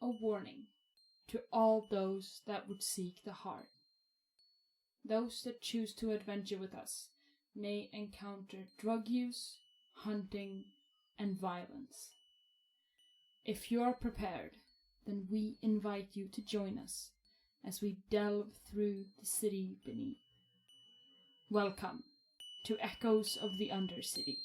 a warning to all those that would seek the heart. Those that choose to adventure with us may encounter drug use, hunting, and violence. If you are prepared, then we invite you to join us as we delve through the city beneath. Welcome to Echoes of the Undercity.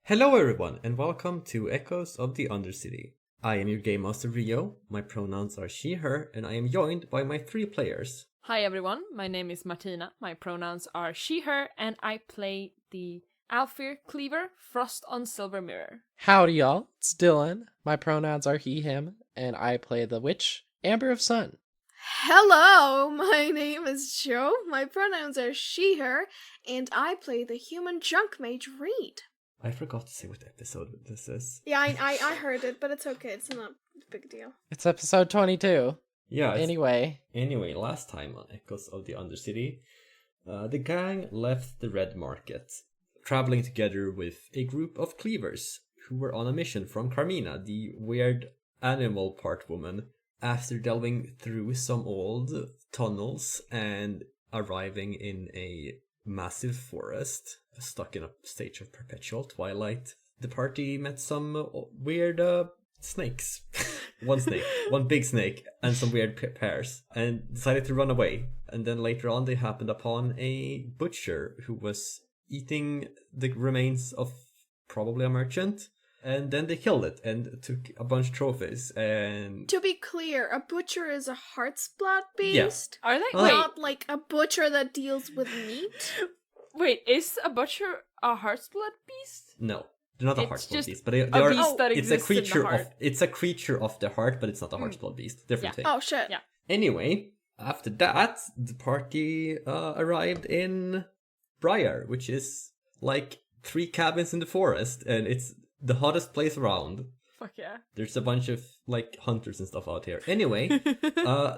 Hello everyone, and welcome to Echoes of the Undercity. I am your Game Master Rio, my pronouns are she, her, and I am joined by my 3 players. Hi everyone, my name is Martina, my pronouns are she, her, and I play the Alfir Cleaver, Frost on Silver Mirror. Howdy y'all, it's Dylan, my pronouns are he, him, and I play the witch, Amber of Sun. Hello, my name is Jo, my pronouns are she, her, and I play the human junk mage Reed. I forgot to say what episode this is. Yeah, I heard it, but it's okay, it's not a big deal. It's episode 22. Yeah. Anyway, last time on Echoes of the Undercity, the gang left the Red Market, traveling together with a group of cleavers who were on a mission from Carmina, the weird animal part woman, after delving through some old tunnels and arriving in a massive forest stuck in a stage of perpetual twilight. The party met some weird snakes. One big snake, and some weird pears, and decided to run away. And then later on they happened upon a butcher who was eating the remains of probably a merchant. And then they killed it and took a bunch of trophies. And To be clear, a butcher is a heartsplat beast. Are they? Not like a butcher that deals with meat. Wait, is a butcher a heartblood beast? no, they're not a It's heartblood just beast, but they a are. beast that It's a exists in the creature heart. it's a creature of the heart, but it's not a heartblood beast. Different Yeah. thing. Oh shit. Yeah. Anyway, after that, the party arrived in Briar, which is like 3 cabins in the forest, and it's the hottest place around. Fuck yeah. There's a bunch of like hunters and stuff out here. Anyway,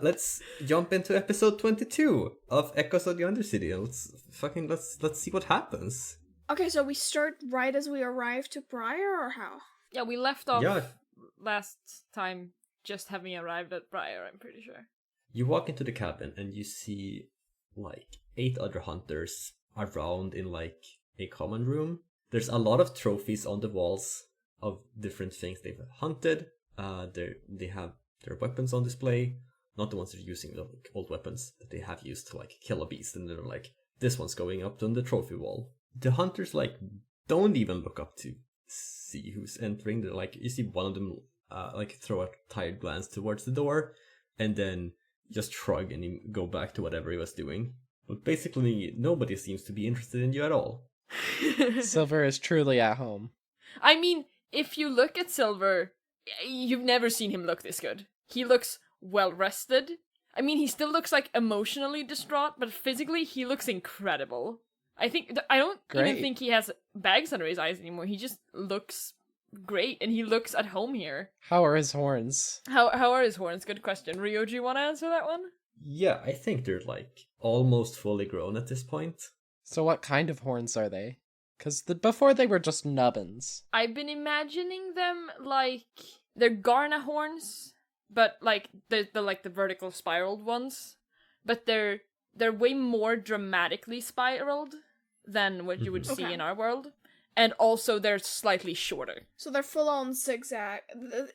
let's jump into episode 22 of Echoes of the Undercity. Let's see what happens. Okay, so we start right as we arrive to Briar, or how? Yeah, we left off Yeah. last time just having arrived at Briar, I'm pretty sure. You walk into the cabin and you see like 8 other hunters around in like a common room. There's a lot of trophies on the walls of different things they've hunted. They have their weapons on display, not the ones they're using, the like, old weapons that they have used to like kill a beast, and they're like, this one's going up on the trophy wall. The hunters like don't even look up to see who's entering. They're like, you see one of them like throw a tired glance towards the door, and then just shrug and go back to whatever he was doing. But basically, nobody seems to be interested in you at all. Silver is truly at home. I mean, if you look at Silver, you've never seen him look this good. He looks well rested. I mean, he still looks like emotionally distraught, but physically he looks incredible. I don't even Great. think he has bags under his eyes anymore. He just looks great, and he looks at home here. How are his horns? How are his horns? Good question. Rio, do you want to answer that one? Yeah, I think they're like almost fully grown at this point. So what kind of horns are they? Because before they were just nubbins. I've been imagining them like they're Garna horns, but like the like the vertical spiraled ones. But they're way more dramatically spiraled than what you would see Okay. in our world. And also they're slightly shorter. So they're full on zigzag.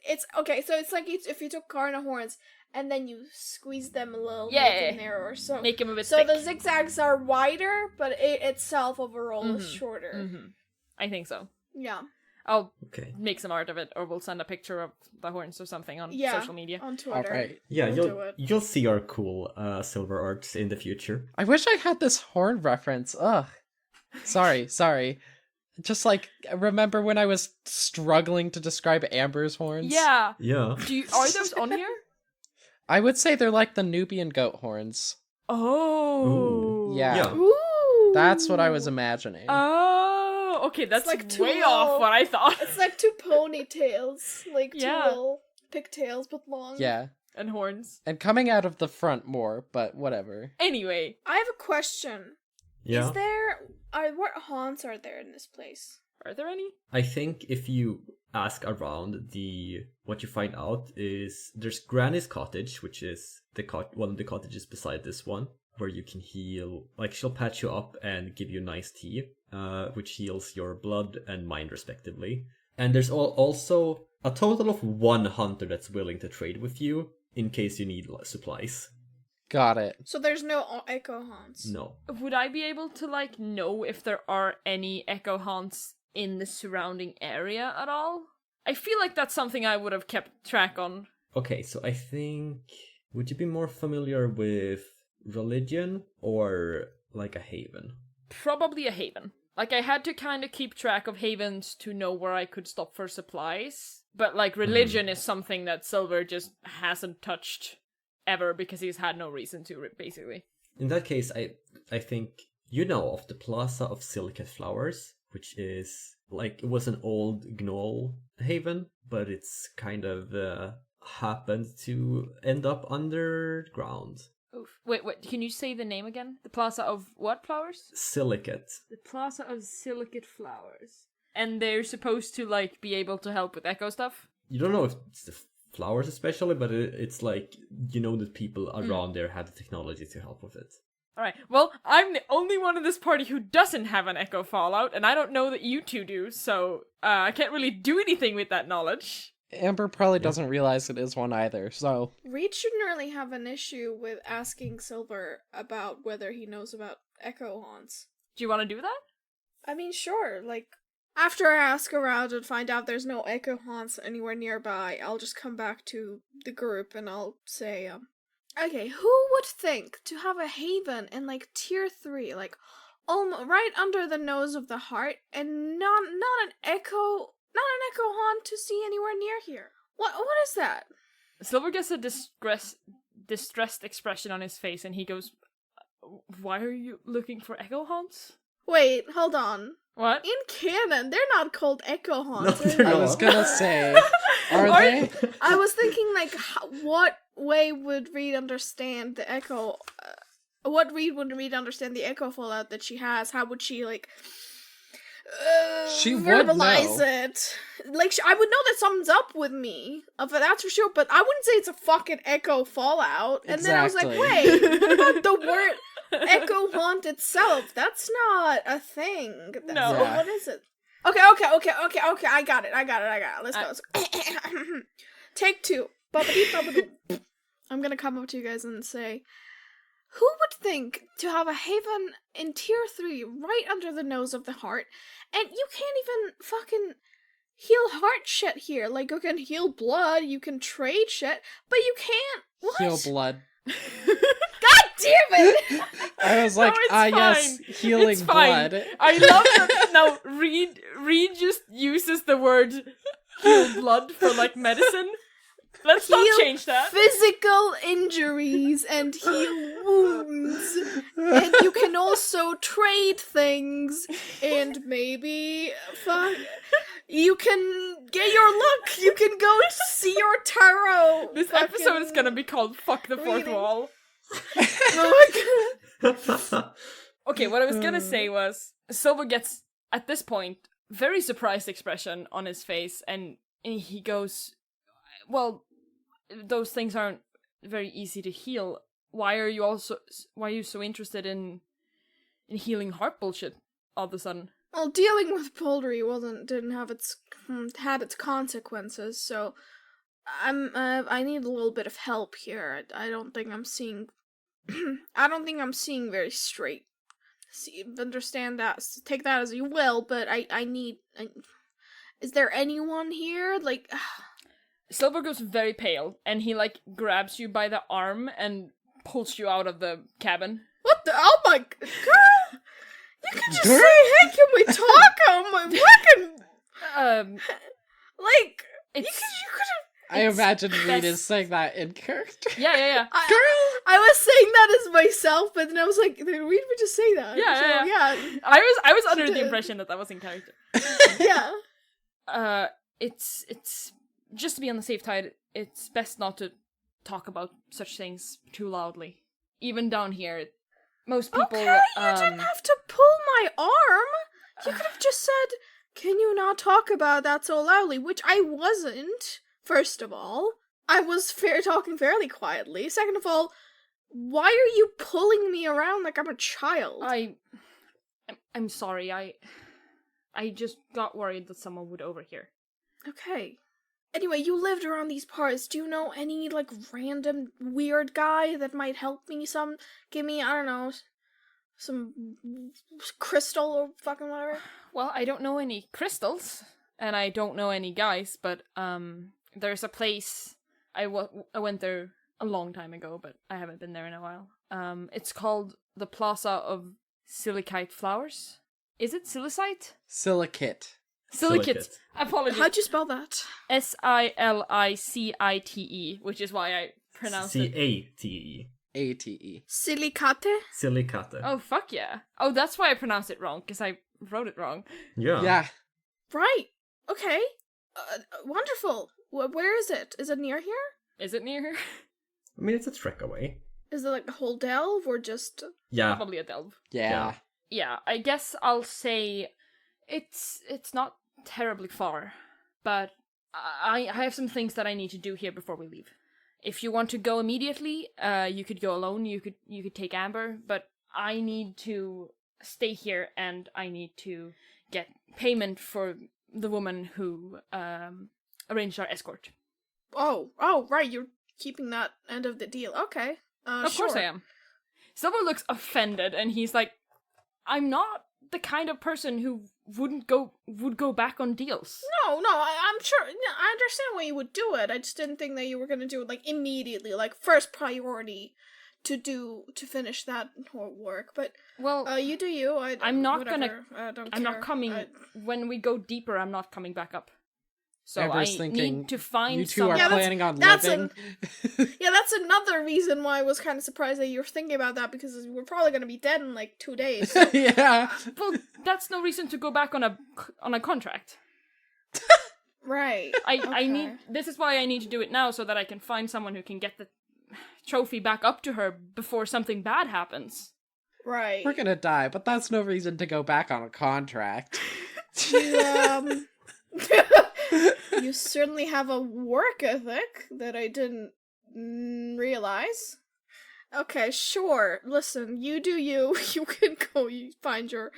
It's okay. So it's like if you took Karna horns and then you squeeze them a little Yeah. bit narrower. So Make them a bit so thick. the zigzags are wider, but it itself overall is Mhm. shorter. Mm-hmm. I think so. Yeah, I'll Okay. make some art of it, or we'll send a picture of the horns or something on yeah. social media. On Twitter. Alright. Yeah, We'll do it. you'll see our cool silver arts in the future. I wish I had this horn reference. Ugh. Sorry. Just like, remember when I was struggling to describe Amber's horns? Yeah. Yeah. Are those on here? I would say they're like the Nubian goat horns. Oh. Yeah. Yeah. Ooh, That's what I was imagining. Oh, okay, that's like like two way off little- what I thought. It's like 2 ponytails, like 2 Yeah. little pigtails but long. Yeah. And horns. And coming out of the front more, but whatever. Anyway. I have a question. Yeah. What haunts are there in this place? Are there any? I think if you ask around, what you find out is there's Granny's cottage, which is one of the cottages beside this one, where you can heal. Like, she'll patch you up and give you nice tea, which heals your blood and mind respectively. And there's also a total of one hunter that's willing to trade with you in case you need supplies. Got it. So there's no echo haunts? No. Would I be able to, like, know if there are any echo haunts in the surrounding area at all? I feel like that's something I would have kept track on. Okay, so I think... Would you be more familiar with religion or, like, a haven? Probably a haven. Like, I had to kind of keep track of havens to know where I could stop for supplies. But, like, religion is something that Silver just hasn't touched ever because he's had no reason to, basically. In that case, I think you know of the Plaza of Silicate Flowers, which is, like, it was an old gnoll haven, but it's kind of happened to end up underground. Oof. Wait, can you say the name again? The Plaza of what flowers? Silicate. The Plaza of Silicate Flowers. And they're supposed to, like, be able to help with echo stuff? You don't know if it's the flowers especially, but it's like, you know that people around there had the technology to help with it. Alright, well, I'm the only one in this party who doesn't have an echo fallout, and I don't know that you two do, so I can't really do anything with that knowledge. Amber probably doesn't realize it is one either, so... Reed shouldn't really have an issue with asking Silver about whether he knows about echo haunts. Do you want to do that? I mean, sure, like, after I ask around and find out there's no echo haunts anywhere nearby, I'll just come back to the group and I'll say, okay, who would think to have a haven in, like, tier 3, like, right under the nose of the heart, and not an echo haunt to see anywhere near here? What is that? Silver gets a distressed expression on his face, and he goes, why are you looking for echo haunts? Wait, hold on. What? In canon, they're not called echo haunts. No, they're I not. was gonna say, are they? I was thinking, like, what way would Reed understand the echo? What Reed would Reed understand the echo fallout that she has? How would she, like, She would verbalize know. it? Like, I would know that something's up with me, that's for sure. But I wouldn't say it's a fucking echo fallout. And then I was like, Exactly. wait, what about the word echo haunt itself? That's not a thing. No. Yeah. What is it? Okay. I got it. Let's go. Take 2. Bubbity. I'm gonna come up to you guys and say, who would think to have a haven in tier 3 right under the nose of the heart, and you can't even fucking heal heart shit here? Like, you can heal blood, you can trade shit, but you can't. What? Heal blood. God damn it! I was like, it's yes, fine. healing It's fine. blood. I love that. Now, Reed just uses the word heal blood for, like, medicine. Let's not Heal change that. Physical injuries and heal wounds. And you can also trade things and maybe you can get your luck. You can go see your tarot. This episode is gonna be called Fuck the Fourth reading. Wall. Oh my god. Okay, what I was gonna say was, Silver gets, at this point, very surprised expression on his face, and he goes, well, those things aren't very easy to heal. Why are you so interested in healing heart bullshit all of a sudden? Well, dealing with poultry had its consequences, so I need a little bit of help here. I don't think I'm seeing very straight. Understand that, take that as you will, but I need. Is there anyone here? Like, Silver goes very pale, and he, like, grabs you by the arm and pulls you out of the cabin. what the? Oh my girl! You can just say, "Hey, can we talk?" Oh my fucking. Like, It's you could have. I imagine Reed that's- is saying that in character. yeah. I was saying that as myself, but then I was like, "Did we just say that?" Yeah. So, I was under the did. impression that was in character. yeah. It's just to be on the safe side. it's best not to talk about such things too loudly. Even down here, most people. Okay, you didn't have to pull my arm. You could have just said, "Can you not talk about that so loudly?" Which I wasn't. First of all, I was talking fairly quietly. Second of all, why are you pulling me around like I'm a child? I'm sorry. I just got worried that someone would overhear. Okay. Anyway, you lived around these parts. Do you know any, like, random weird guy that might help me give me, I don't know, some crystal or fucking whatever? Well, I don't know any crystals, and I don't know any guys, but, there's a place, I went there a long time ago, but I haven't been there in a while. It's called the Plaza of Silicate Flowers. Is it silicite? Silicate. Silicate. Apologies. How'd you spell that? Silicite, which is why I pronounced it. Cate. ATE. Silicate? Silicate. Oh, fuck yeah. Oh, that's why I pronounced it wrong, because I wrote it wrong. Yeah. Yeah. Right. Okay. Wonderful. Where is it? Is it near here? Is it near here? I mean, it's a trek away. Is it like a whole delve or just... Yeah. Probably a delve. Yeah. Yeah, I guess I'll say it's not terribly far, but I have some things that I need to do here before we leave. If you want to go immediately, you could go alone. You could take Amber, but I need to stay here and I need to get payment for the woman who arranged our escort. Oh, right, you're keeping that end of the deal. Okay. Of course I am. Silver looks offended, and he's like, "I'm not the kind of person who would go back on deals." No, I'm sure. I understand why you would do it. I just didn't think that you were gonna do it like immediately, like first priority to finish that work. But well, you do you. I'm not whatever. I don't I'm care. not coming. When we go deeper, I'm not coming back up. So Amber's I thinking, need to find you two are Yeah, planning on that's living. Yeah, that's another reason why I was kind of surprised that you were thinking about that, because we're probably gonna be dead in like 2 days. So. Yeah. Well, that's no reason to go back on a contract. Right. I need. This is why I need to do it now, so that I can find someone who can get the trophy back up to her before something bad happens. Right. We're gonna die, but that's no reason to go back on a contract. You, you certainly have a work ethic that I didn't realize. Okay, sure. Listen, you do you. You can go. You find your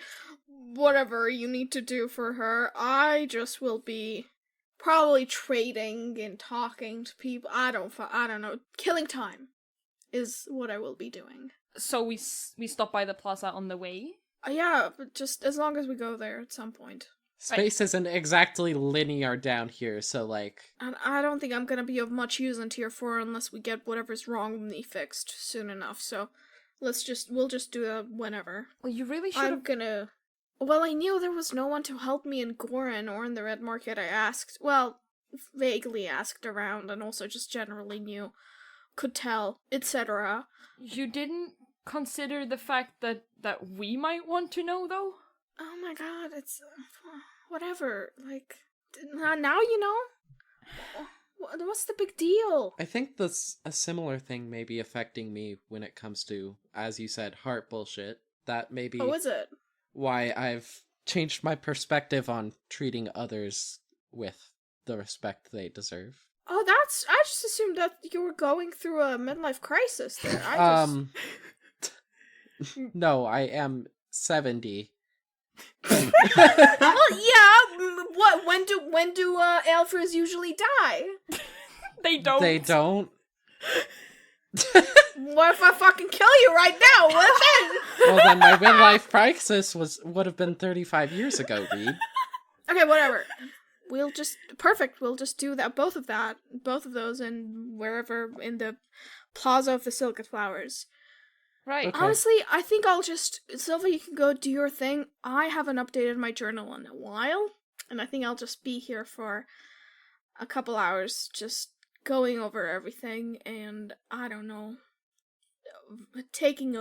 whatever you need to do for her. I just will be probably trading and talking to people. I don't know. Killing time is what I will be doing. So we stop by the plaza on the way. Yeah, but just as long as we go there at some point. Space isn't exactly linear down here, so like... And I don't think I'm gonna be of much use in Tier 4 unless we get whatever's wrong with me fixed soon enough, so we'll just do that whenever. Well, you really should I'm have. gonna... Well, I knew there was no one to help me in Gorin or in the Red Market. I asked, well, vaguely asked around, and also just generally knew, could tell, etc. You didn't consider the fact that we might want to know, though? Oh my god, it's... whatever, like... Now you know? What's the big deal? I think a similar thing may be affecting me when it comes to, as you said, heart bullshit. That may be Oh, is it? why I've changed my perspective on treating others with the respect they deserve. Oh, I just assumed that you were going through a midlife crisis there. No, I am 70. Well, yeah. What? When do elfers usually die? They don't. They don't. What if I fucking kill you right now? What then? Well, then my midlife crisis would have been 35 years ago, Reed. Okay, whatever. We'll just do that. Both of those, and wherever in the Plaza of the Silicate Flowers. Right. Okay. Honestly, I think I'll just... Sylvia, you can go do your thing. I haven't updated my journal in a while, and I think I'll just be here for a couple hours, just going over everything, and I don't know, taking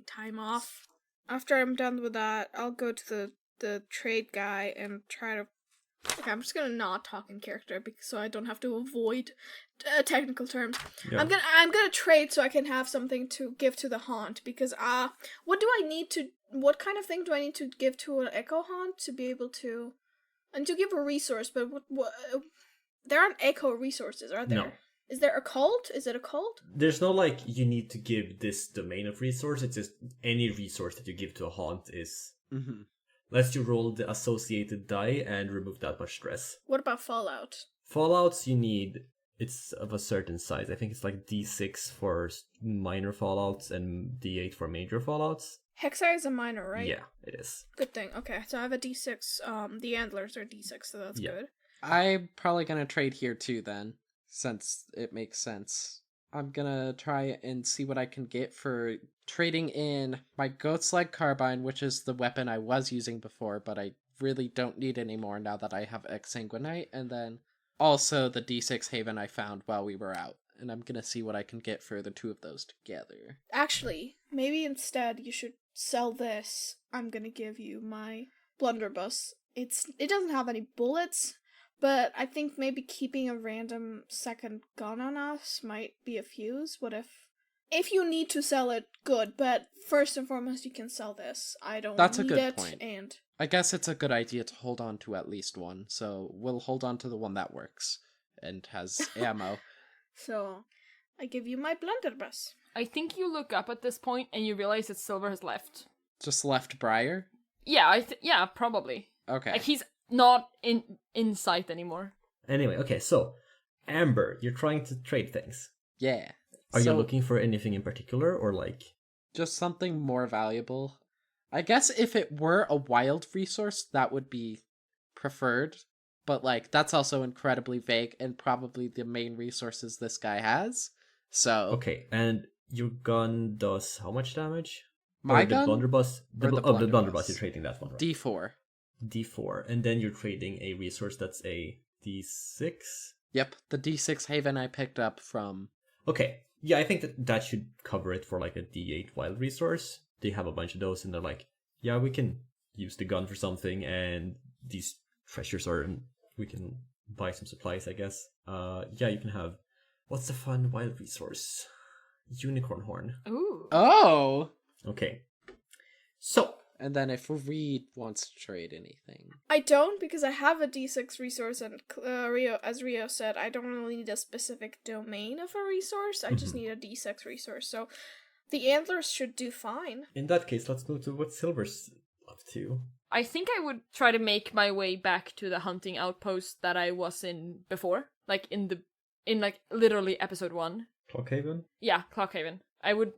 time off. After I'm done with that, I'll go to the trade guy and try to Okay, I'm just gonna not talk in character so I don't have to avoid technical terms. Yeah. I'm gonna trade so I can have something to give to the haunt because what kind of thing do I need to give to an echo haunt to be able to, and to give a resource? But what there aren't echo resources, are there? No. Is there a cult? Is it a cult? There's no like you need to give this domain of resource. It's just any resource that you give to a haunt is Mm-hmm. lets you roll the associated die and remove that much stress. What about Fallout? Fallouts you need, it's of a certain size. I think it's like D6 for minor fallouts and D8 for major fallouts. Hexi is a minor, right? Yeah, it is. Good thing. Okay, so I have a D6. The antlers are D6, so that's Yeah. good. I'm probably gonna trade here too then, since it makes sense. I'm gonna try and see what I can get for trading in my Goat's Leg Carbine, which is the weapon I was using before, but I really don't need anymore now that I have Exsanguinite, and then also the D6 Haven I found while we were out. And I'm gonna see what I can get for the two of those together. Actually, maybe instead you should sell this. I'm gonna give you my blunderbuss. It doesn't have any bullets, but I think maybe keeping a random second gun on us might be a fuse. What if you need to sell it, good, but first and foremost you can sell this. I don't That's a need good it, point. and I guess it's a good idea to hold on to at least one, so we'll hold on to the one that works and has ammo. so I give you my blunderbuss. I think you look up at this point and you realize that Silver has left. Just left Briar? Yeah, yeah, probably. Okay. Like he's not in sight anymore. Anyway, okay, so Amber, you're trying to trade things. Yeah. Are So, you looking for anything in particular, or like? just something more valuable? I guess if it were a wild resource, that would be preferred. But, like, that's also incredibly vague and probably the main resources this guy has. So, Okay, and your gun does how much damage? my Or gun? The blunderbuss. Or the The blunderbuss? blunderbuss. You're trading that one, right? D4. D4, and then you're trading a resource that's a D6. Yep, the D6 Haven I picked up from... Okay, yeah, I think that should cover it for like a D8 wild resource. They have a bunch of those, and they're like, yeah, we can use the gun for something, and these treasures are, we can buy some supplies, I guess. Yeah, you can have, what's the fun wild resource? Unicorn horn. Ooh. Oh! Okay, so And then if Reed wants to trade anything... I don't, because I have a D6 resource, and as Rio said, I don't really need a specific domain of a resource, I just need a D6 resource, so the antlers should do fine. in that case, let's move to what Silver's up to. I think I would try to make my way back to the hunting outpost that I was in before. Like in like literally episode 1. Clockhaven? Yeah, Clockhaven. I would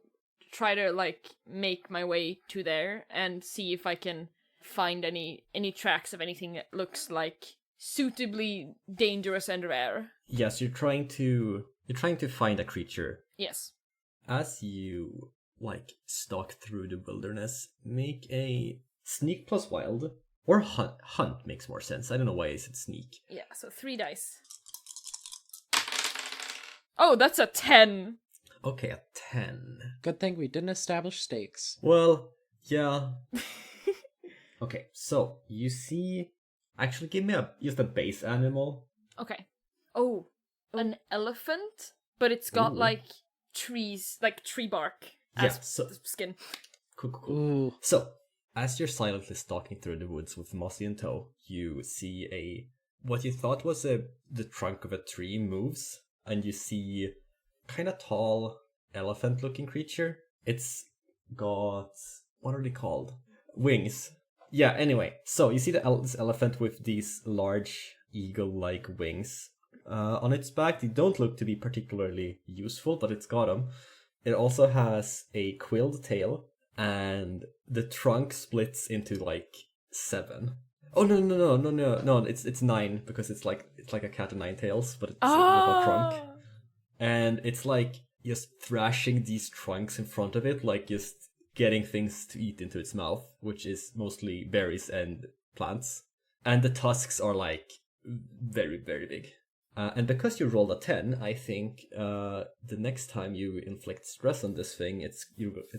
try to like make my way to there and see if I can find any tracks of anything that looks like suitably dangerous and rare. Yes, you're trying to find a creature. Yes. As you like stalk through the wilderness, make a sneak plus wild or hunt. Hunt makes more sense. I don't know why I said sneak. Yeah, so 3 dice. Oh, that's a 10. Okay, a 10. Good thing we didn't establish stakes. Well, yeah. Okay, so you see. Actually, give me just a base animal. Okay. Oh, an elephant, but it's got Ooh. like trees, like tree bark Yeah, as so skin. cool. Ooh. So, as you're silently stalking through the woods with Mossy in tow, you see what you thought was the trunk of a tree moves, and you see kind of tall elephant-looking creature. It's got, what are they called? Wings. Yeah. Anyway, so you see this elephant with these large eagle-like wings on its back. They don't look to be particularly useful, but it's got them. It also has a quilled tail, and the trunk splits into like 7. Oh no! It's 9 because it's like a cat of 9 tails, but it's with a trunk, and it's like just thrashing these trunks in front of it, like just getting things to eat into its mouth, which is mostly berries and plants. And the tusks are like very, very big. And because you rolled a 10, I think the next time you inflict stress on this thing, it's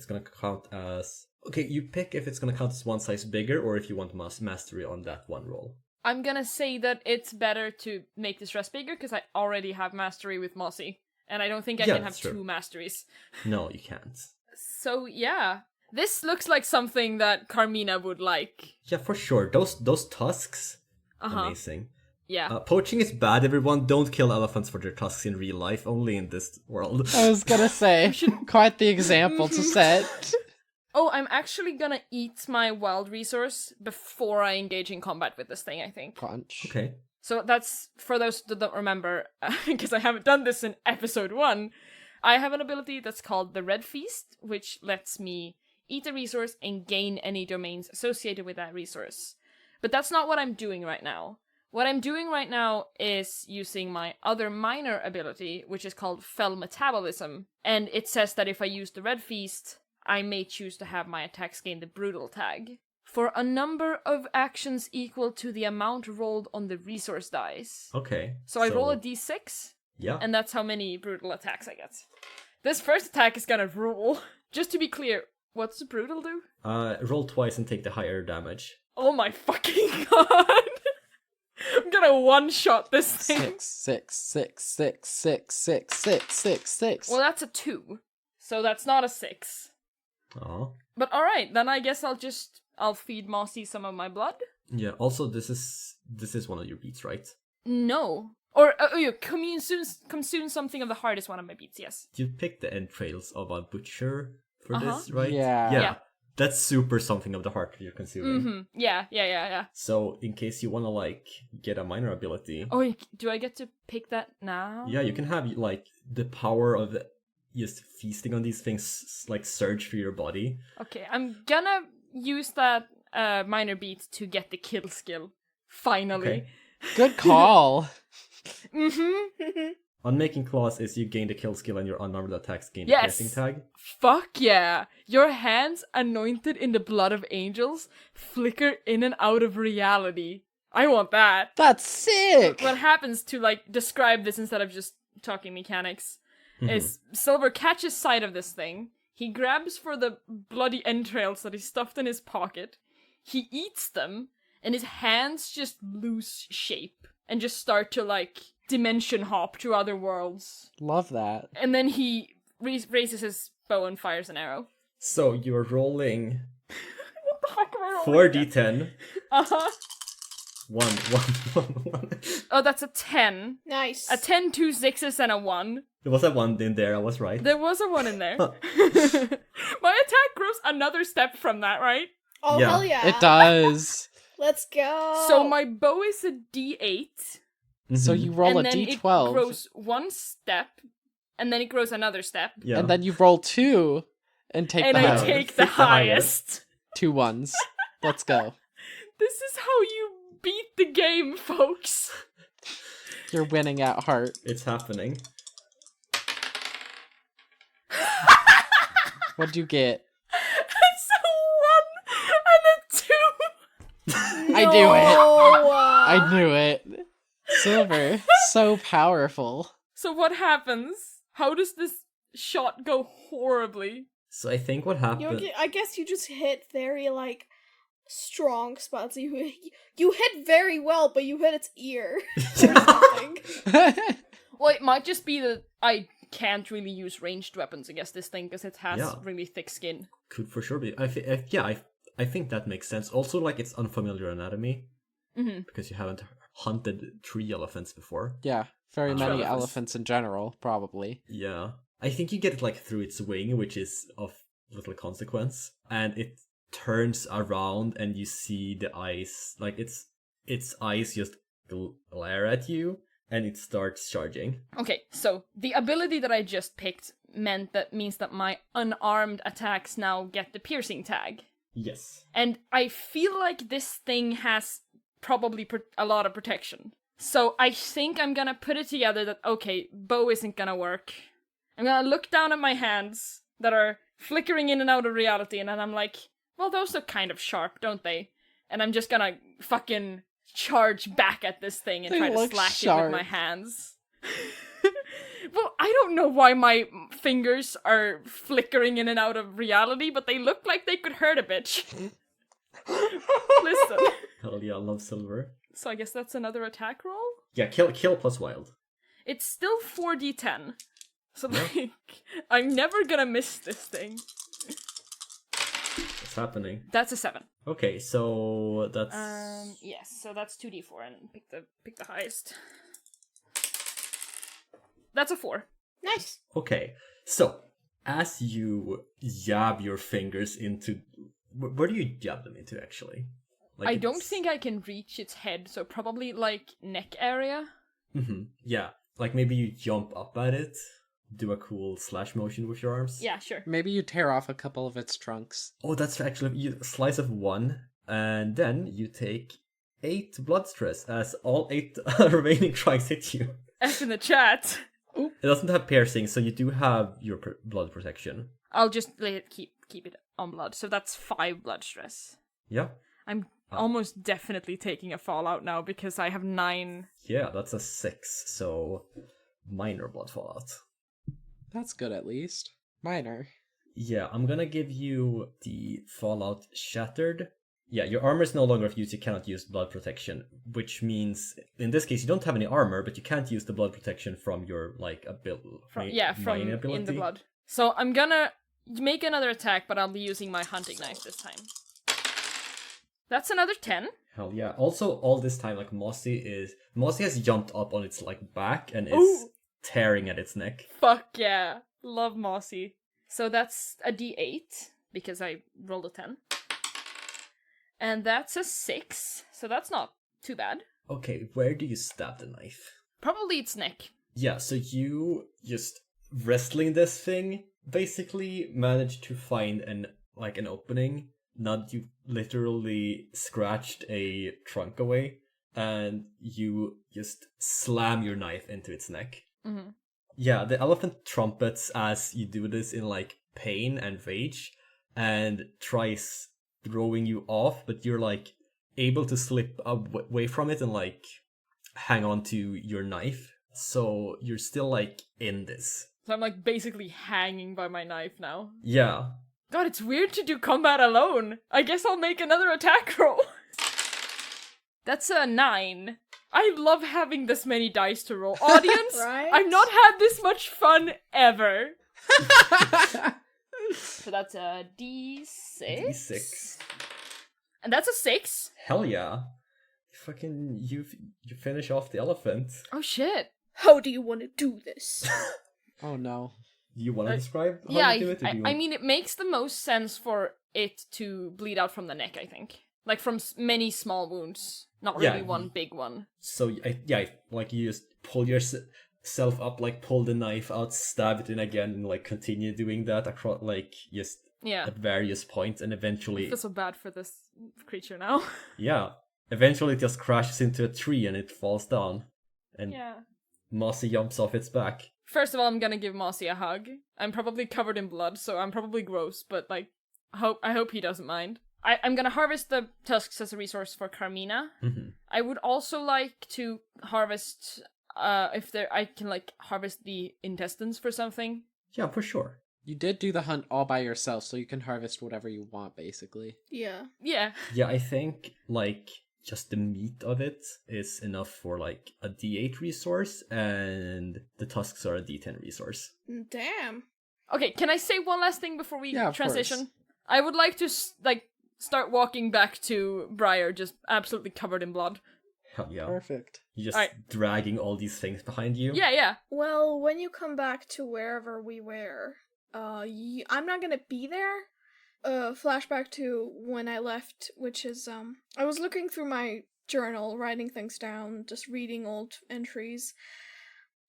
gonna count as... Okay, you pick if it's gonna count as one size bigger or if you want mastery on that one roll. I'm gonna say that it's better to make this rest bigger because I already have mastery with Mossy. And I don't think I Yeah, can have that's true. 2 masteries. No, you can't. So yeah. This looks like something that Carmina would like. Yeah, for sure. Those tusks, amazing. Yeah. Poaching is bad, everyone. Don't kill elephants for their tusks in real life, only in this world. I was gonna say, quite the example to set. Oh, I'm actually gonna eat my wild resource before I engage in combat with this thing, I think. Crunch. Okay. So that's, for those that don't remember, because I haven't done this in episode 1, I have an ability that's called the Red Feast, which lets me eat a resource and gain any domains associated with that resource. But that's not what I'm doing right now. What I'm doing right now is using my other minor ability, which is called Fell Metabolism. And it says that if I use the Red Feast, I may choose to have my attacks gain the Brutal tag. For a number of actions equal to the amount rolled on the resource dice. Okay. So I roll a d6, Yeah. and that's how many brutal attacks I get. This first attack is gonna rule. Just to be clear, what's the brutal do? Roll twice and take the higher damage. Oh my fucking god! I'm gonna one-shot this thing. 6. Well, that's a 2. So that's not a 6. Oh. But alright, then I guess I'll feed Mossy some of my blood? Yeah, also this is one of your beats, right? No. Or, consume something of the heart is one of my beats, yes. You picked the entrails of a butcher for this, right? Yeah. Yeah. That's super something of the heart you're consuming. Mm-hmm. Yeah. So, in case you want to, like, get a minor ability... Oh, do I get to pick that now? Yeah, you can have, like, the power of just feasting on these things, like, surge through your body. Okay, I'm gonna use that minor beat to get the kill skill. Finally. Okay. Good call. Mm-hmm. Unmaking claws is you gain the kill skill and your unarmed attacks gain the Yes. piercing tag. Fuck yeah! Your hands anointed in the blood of angels flicker in and out of reality. I want that. That's sick. What happens to, like, describe this instead of just talking mechanics is Silver catches sight of this thing. He grabs for the bloody entrails that he stuffed in his pocket. He eats them, and his hands just lose shape and just start to, like, dimension hop to other worlds. Love that. And then he raises his bow and fires an arrow. So, you're rolling What the fuck am I rolling? 4d10. Uh-huh. 1. Oh, that's a 10. Nice. A 10, 2 6s, and a 1. There was a 1 in there, I was right. There was a 1 in there. Huh. My attack grows another step from that, right? Oh, Yeah. hell yeah. It does. Let's go. So my bow is a d8. So Mhm. you roll and a then d12. it grows 1 step, and then it grows another step. Yeah. And then you roll 2 and take And the I highest. highest. take Take the the highest. highest. 2 ones. Let's go. This is how you beat the game, folks. You're winning at heart. It's happening. What'd you get? It's a 1 and a 2. I knew it. No. I knew it. Silver, so powerful. So what happens? How does this shot go horribly? So I think what happened... I guess you just hit very, like, strong spots. You hit very well, but you hit its ear. Or something. Well, it might just be that I can't really use ranged weapons against this thing because it has Yeah. really thick skin. Could for sure be. I think that makes sense. Also, like, it's unfamiliar anatomy. Mm-hmm. Because you haven't hunted tree elephants before. Yeah, very many Elephants. elephants in general, probably. Yeah. I think you get it, like, through its wing, which is of little consequence. And it turns around and you see the eyes, like, its eyes just glare at you. And it starts charging. Okay, so the ability that I just picked means that my unarmed attacks now get the piercing tag. Yes. And I feel like this thing has probably a lot of protection. So I think I'm gonna put it together that, okay, bow isn't gonna work. I'm gonna look down at my hands that are flickering in and out of reality, and then I'm like, well, those look kind of sharp, don't they? And I'm just gonna fucking charge back at this thing and They try to look slash it sharp. with my hands. Well, I don't know why my fingers are flickering in and out of reality, but they look like they could hurt a bitch. Listen. Hell yeah, I love silver. So I guess that's another attack roll? Yeah, kill plus wild. It's still 4d10. So, Yeah. like, I'm never gonna miss this thing. What's happening? That's a 7. Okay, so that's... Yes, so that's 2d4 and pick the highest. That's a 4. Nice. Okay, so as you jab your fingers into... Where do you jab them into, actually? Like I don't think I can reach its head, so probably, like, neck area. Mm-hmm. Yeah, like maybe you jump up at it, do a cool slash motion with your arms. Yeah, sure. Maybe you tear off a couple of its trunks. Oh, that's actually you slice of 1, and then you take 8 blood stress as all 8 remaining trunks hit you. F in the chat. It doesn't have piercing, so you do have your blood protection. I'll just let it keep it on blood. So that's 5 blood stress. Yeah. I'm almost definitely taking a fallout now because I have 9. Yeah, that's a 6, so minor blood fallout. That's good at least. Minor. Yeah, I'm gonna give you the fallout shattered. Yeah, your armor is no longer of use, you cannot use blood protection, which means, in this case, you don't have any armor, but you can't use the blood protection from your, like, ability. From in the blood. So I'm gonna make another attack, but I'll be using my hunting knife this time. That's another 10. Hell yeah. Also, all this time, like, Mossy has jumped up on its, like, back and is Ooh. tearing at its neck. Fuck yeah. Love Mossy. So that's a d8, because I rolled a 10. And that's a 6, so that's not too bad. Okay, where do you stab the knife? Probably its neck. Yeah, so you just wrestling this thing basically managed to find an opening. Not you literally scratched a trunk away, and you just slam your knife into its neck. Mm-hmm. Yeah, the elephant trumpets as you do this in like pain and rage, and tries throwing you off, but you're like able to slip away from it and like hang on to your knife. So you're still like in this. So I'm like basically hanging by my knife now. Yeah. God, it's weird to do combat alone. I guess I'll make another attack roll. That's a 9. I love having this many dice to roll. Audience, Right? I've not had this much fun ever. So that's a D6. D6. And that's a 6. Hell yeah. Fucking you finish off the elephant. Oh shit. How do you want to do this? Oh no. Do you want to describe how Yeah, you do it? Or do you I mean, it makes the most sense for it to bleed out from the neck, I think. Like from many small wounds, not really one big one. So, like you just pull yourself up, like pull the knife out, stab it in again, and like continue doing that across, like just at various points, and eventually... I feel so bad for this creature now. Yeah. Eventually it just crashes into a tree and it falls down. And Mossy jumps off its back. First of all, I'm gonna give Mossy a hug. I'm probably covered in blood, so I'm probably gross, but like, I hope he doesn't mind. I'm gonna harvest the tusks as a resource for Carmina. Mm-hmm. I would also like to harvest, I can like harvest the intestines for something. Yeah, for sure. You did do the hunt all by yourself, so you can harvest whatever you want, basically. Yeah. Yeah. Yeah, I think, like, just the meat of it is enough for, like, a D8 resource, and the tusks are a D10 resource. Damn. Okay, can I say one last thing before we transition? Course. I would like to, start walking back to Briar, just absolutely covered in blood. Hell yeah. Perfect. You're just dragging all these things behind you? Yeah. Well, when you come back to wherever we were, I'm not gonna be there. Flashback to when I left, which is, I was looking through my journal, writing things down, just reading old entries,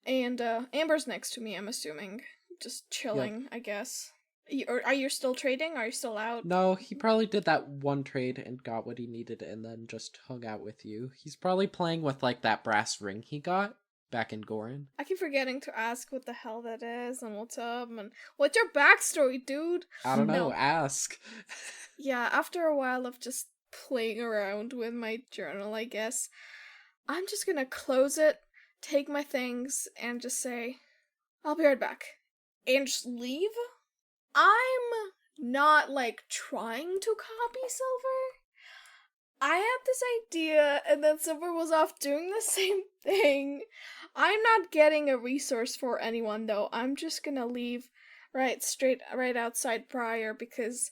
and, Amber's next to me, I'm assuming. Just chilling, I guess. Are you still trading? Are you still out? No, he probably did that one trade and got what he needed and then just hung out with you. He's probably playing with, like, that brass ring he got back in Gorin. I keep forgetting to ask what the hell that is and what's up and what's your backstory, dude? I don't know, No. ask. Yeah, after a while of just playing around with my journal, I guess, I'm just gonna close it, take my things, and just say, I'll be right back. And just leave? I'm not, like, trying to copy Silver. I had this idea, and then Silver was off doing the same thing. I'm not getting a resource for anyone, though. I'm just gonna leave right outside Briar, because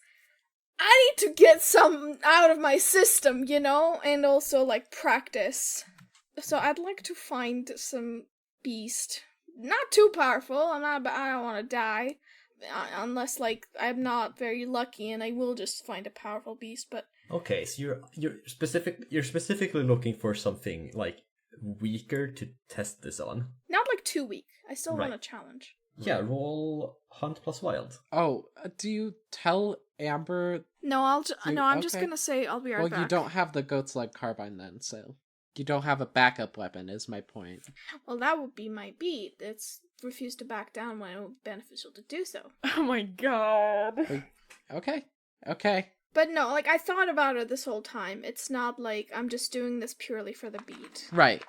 I need to get some out of my system, you know? And also, like, practice. So I'd like to find some beast. Not too powerful, I don't want to die. Unless, like, I'm not very lucky and I will just find a powerful beast, but... Okay, so you're specifically looking for something like weaker to test this on. Not like too weak. I still Right. want a challenge. Yeah, roll hunt plus wild. Oh, do you tell Amber? No, I'm just okay. gonna say I'll be right Well, back. you don't have the goat's leg carbine then, so you don't have a backup weapon. Is my point. Well, that would be my beat. It's refused to back down when it would be beneficial to do so. Oh my god. Okay. But no, like, I thought about it this whole time. It's not like I'm just doing this purely for the beat. Right.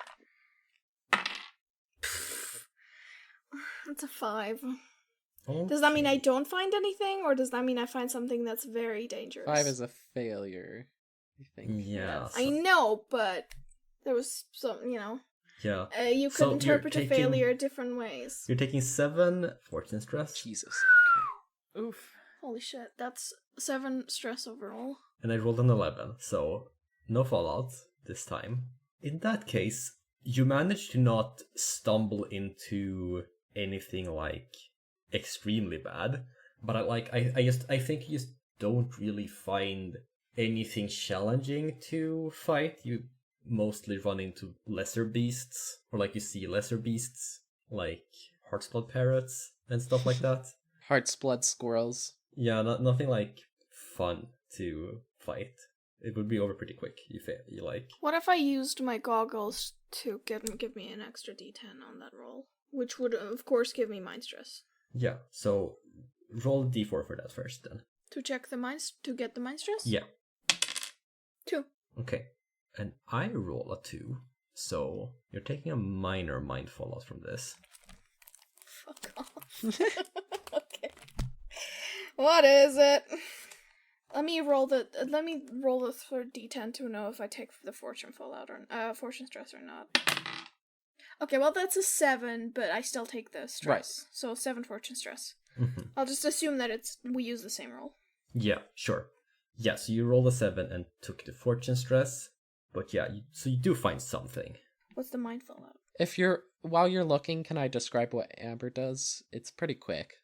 It's a 5. Okay. Does that mean I don't find anything, or does that mean I find something that's very dangerous? 5 is a failure, I think. Yeah. I know, but there was some, you know. Yeah. You could So you're interpret a taking- failure different ways. You're taking 7 fortune stress, Jesus. Oof. Holy shit, that's 7 stress overall. and I rolled an 11, so no fallout this time. In that case, you managed to not stumble into anything like extremely bad, but I think you just don't really find anything challenging to fight. You mostly run into lesser beasts, or like you see lesser beasts like heartsblood parrots and stuff like that. Heart's blood squirrels. Yeah, nothing like fun to fight. It would be over pretty quick. You like. What if I used my goggles to give me an extra d10 on that roll? Which would, of course, give me mind stress. Yeah, so roll d4 for that first then. To check to get the mind stress? Yeah. 2. Okay. And I roll a 2, so you're taking a minor mind fallout from this. Fuck off. Okay. What is it? Let me roll the third d10 to know if I take the fortune fallout or fortune stress or not. Okay, well that's a 7, but I still take the stress. Right. So 7 fortune stress. Mm-hmm. I'll just assume that we use the same roll. Yeah, sure. Yeah, so you rolled a 7 and took the fortune stress, but yeah, so you do find something. What's the mind fallout? While you're looking, can I describe what Amber does? It's pretty quick.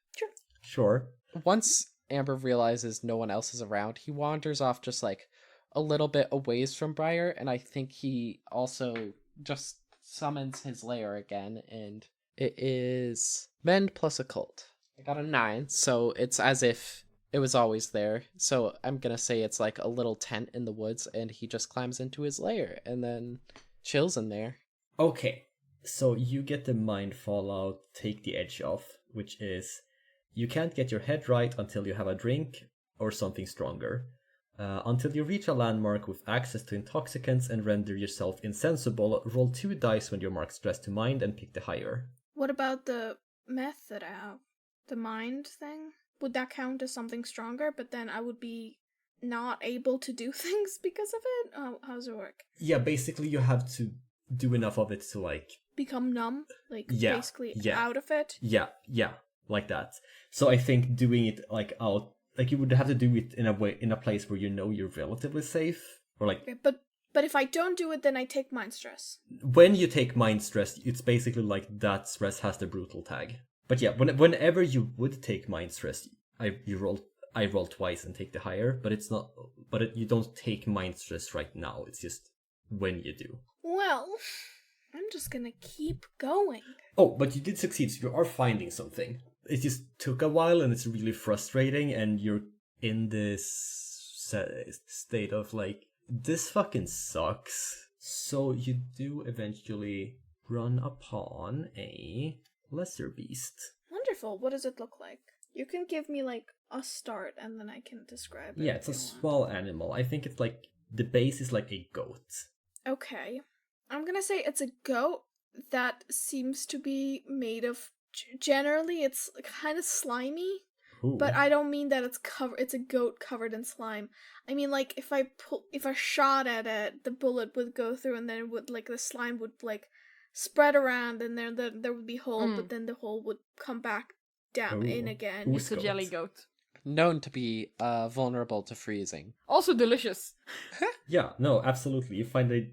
Sure. Once Amber realizes no one else is around, he wanders off just like a little bit away from Briar, and I think he also just summons his lair again, and it is Mend plus Occult. I got a 9, so it's as if it was always there. So I'm gonna say it's like a little tent in the woods, and he just climbs into his lair and then chills in there. Okay, so you get the mind fallout, take the edge off, which is you can't get your head right until you have a drink or something stronger. Until you reach a landmark with access to intoxicants and render yourself insensible, roll 2 dice when you're marked stress to mind and pick the higher. What about the meth that I have? The mind thing? Would that count as something stronger, but then I would be not able to do things because of it? How does it work? Yeah, basically you have to do enough of it to like... Become numb? Like, Yeah, basically yeah. out of it? Yeah, like that. So I think doing it like out... Like you would have to do it in a place where you know you're relatively safe. Or like... Okay, but if I don't do it, then I take mind stress. When you take mind stress, it's basically like that stress has the brutal tag. But yeah, whenever you would take mind stress, I roll twice and take the higher, but it's not. But you don't take mind stress right now. It's just when you do. Well, I'm just gonna keep going. Oh, but you did succeed. So you are finding something. It just took a while, and it's really frustrating. And you're in this state of like, this fucking sucks. So you do eventually run upon a lesser beast. Wonderful. What does it look like? You can give me like a start and then I can describe it. Yeah, it's a if you want. small animal. I think it's like the base is like a goat. Okay. I'm gonna say it's a goat that seems to be made of. Generally, it's kind of slimy. Ooh. But I don't mean that it's a goat covered in slime. I mean, like, if I shot at it, the bullet would go through, and then it would, like, the slime would, like, spread around, and there would be a hole, but then the hole would come back down in again. Ooh. It's a jelly goat. Known to be vulnerable to freezing. Also delicious. Yeah, no, absolutely. You find a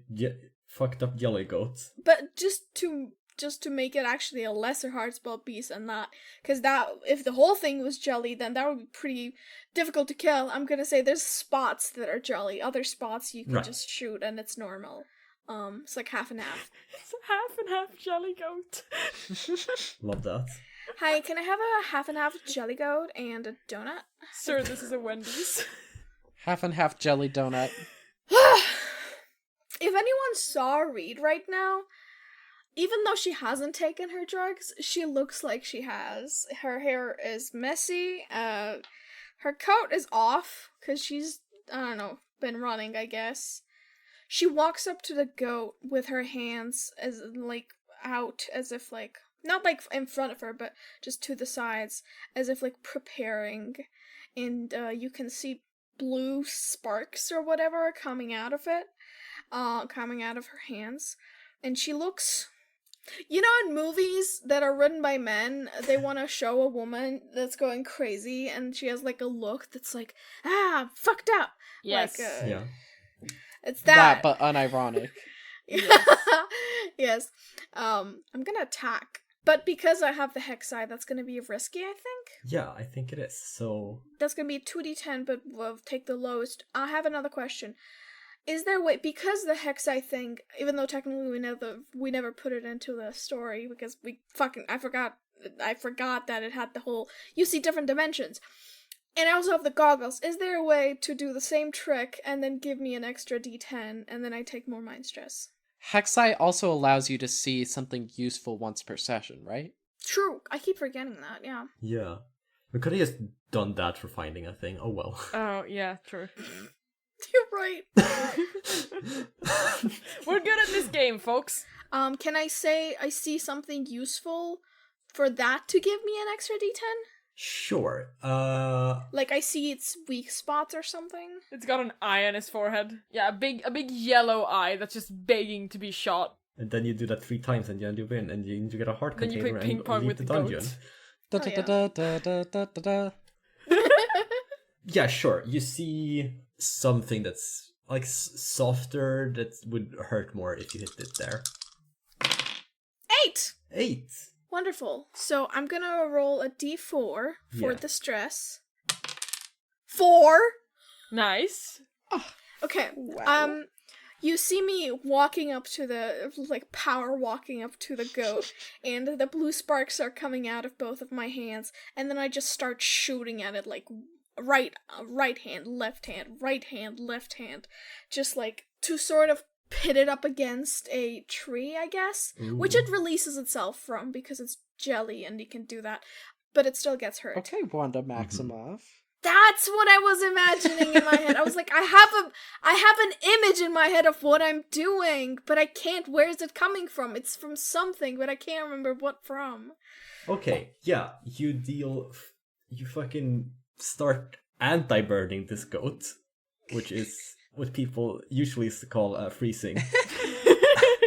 fucked up jelly goat. But just to make it actually a lesser hardspell beast and that, because that, if the whole thing was jelly, then that would be pretty difficult to kill. I'm gonna say there's spots that are jelly, other spots you can just shoot and it's normal. It's like half and half. It's a half and half jelly goat. Love that. Hi, can I have a half and half jelly goat and a donut? Sir, this is a Wendy's. Half and half jelly donut. If anyone saw Reed right now, even though she hasn't taken her drugs, she looks like she has. Her hair is messy, her coat is off, because she's, I don't know, been running, I guess. She walks up to the goat with her hands as, like, out, as if, like, not, like, in front of her, but just to the sides, as if, like, preparing. And, you can see blue sparks or whatever coming out of it, coming out of her hands. And she looks... You know, in movies that are written by men, they want to show a woman that's going crazy, and she has, like, a look that's like, fucked up. Yes. Like, Yeah. It's that. But unironic. Yes. I'm gonna attack. But because I have the hex eye, that's gonna be risky, I think. Yeah, I think it is. So That's gonna be 2d10, but we'll take the lowest. I have another question. Is there a way, because the hexi thing, even though technically we never put it into the story because I forgot that it had the whole, you see different dimensions. And I also have the goggles. Is there a way to do the same trick and then give me an extra d10 and then I take more mind stress? Hexeye also allows you to see something useful once per session, right? True. I keep forgetting that, yeah. yeah. We could have just done that for finding a thing. Oh well. Oh, yeah, true. You're right. We're good at this game, folks. Can I say I see something useful for that to give me an extra d10? Sure. Like I see its weak spots or something? It's got an eye on his forehead. Yeah, a big yellow eye that's just begging to be shot. And then you do that 3 times and you win and you get a heart Then you container play ping and pong leave with the the dungeon. goat. Yeah, sure. You see something that's like softer that would hurt more if you hit it there. 8! 8. Wonderful. So I'm gonna roll a d4 for Yeah. the stress. 4! Nice. Okay. Wow. You see me walking up to the, like, power walking up to the goat, and the blue sparks are coming out of both of my hands, and then I just start shooting at it, like, right hand, left hand, right hand, left hand, just, like, to sort of pit it up against a tree, I guess, which it releases itself from, because it's jelly, and you can do that, but it still gets hurt. Okay, Wanda Maximoff. That's what I was imagining in my head. I was like, I have an image in my head of what I'm doing, but I can't. Where is it coming from? It's from something, but I can't remember what from. Okay, yeah, you fucking start anti-burning this goat, which is what people usually call freezing.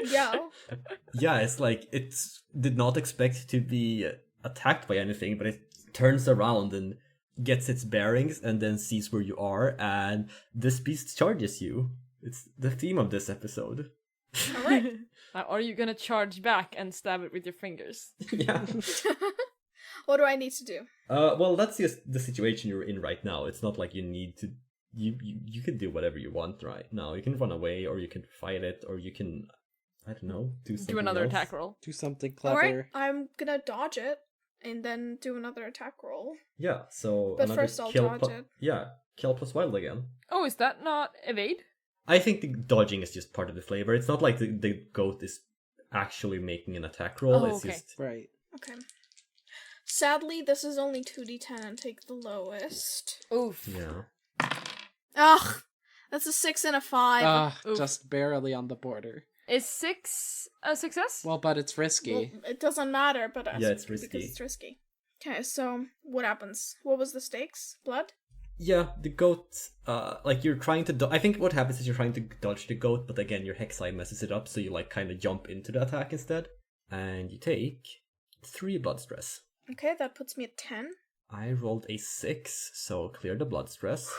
Yeah. Yeah, it's like, it did not expect to be attacked by anything, but it turns around and gets its bearings and then sees where you are, and this beast charges you. It's the theme of this episode. Alright. Now, are you gonna charge back and stab it with your fingers? Yeah. What do I need to do? Well, that's just the situation you're in right now. It's not like you need to... You can do whatever you want right now. You can run away, or you can fight it, or you can, I don't know, do something Do another else. attack roll. Do something clever. Alright, I'm gonna dodge it, and then do another attack roll. Yeah, so But another first I'll kill dodge it. Yeah, kill plus wild again. Oh, is that not evade? I think the dodging is just part of the flavor. It's not like the goat is actually making an attack roll. Oh, It's okay. just... Right. Okay. Sadly, this is only 2d10 and take the lowest. Oof. Yeah. Ugh! That's a 6 and a 5. Oof. Just barely on the border. Is 6 a success? Well, but it's risky. Well, it doesn't matter, but Yeah, it's because risky. it's risky. Okay, so what happens? What was the stakes? Blood? Yeah, the goat, like you're trying to, I think what happens is you're trying to dodge the goat, but again, your Hexai messes it up, so you like kind of jump into the attack instead. And you take 3 blood stress. Okay, that puts me at 10. I rolled a 6, so clear the blood stress.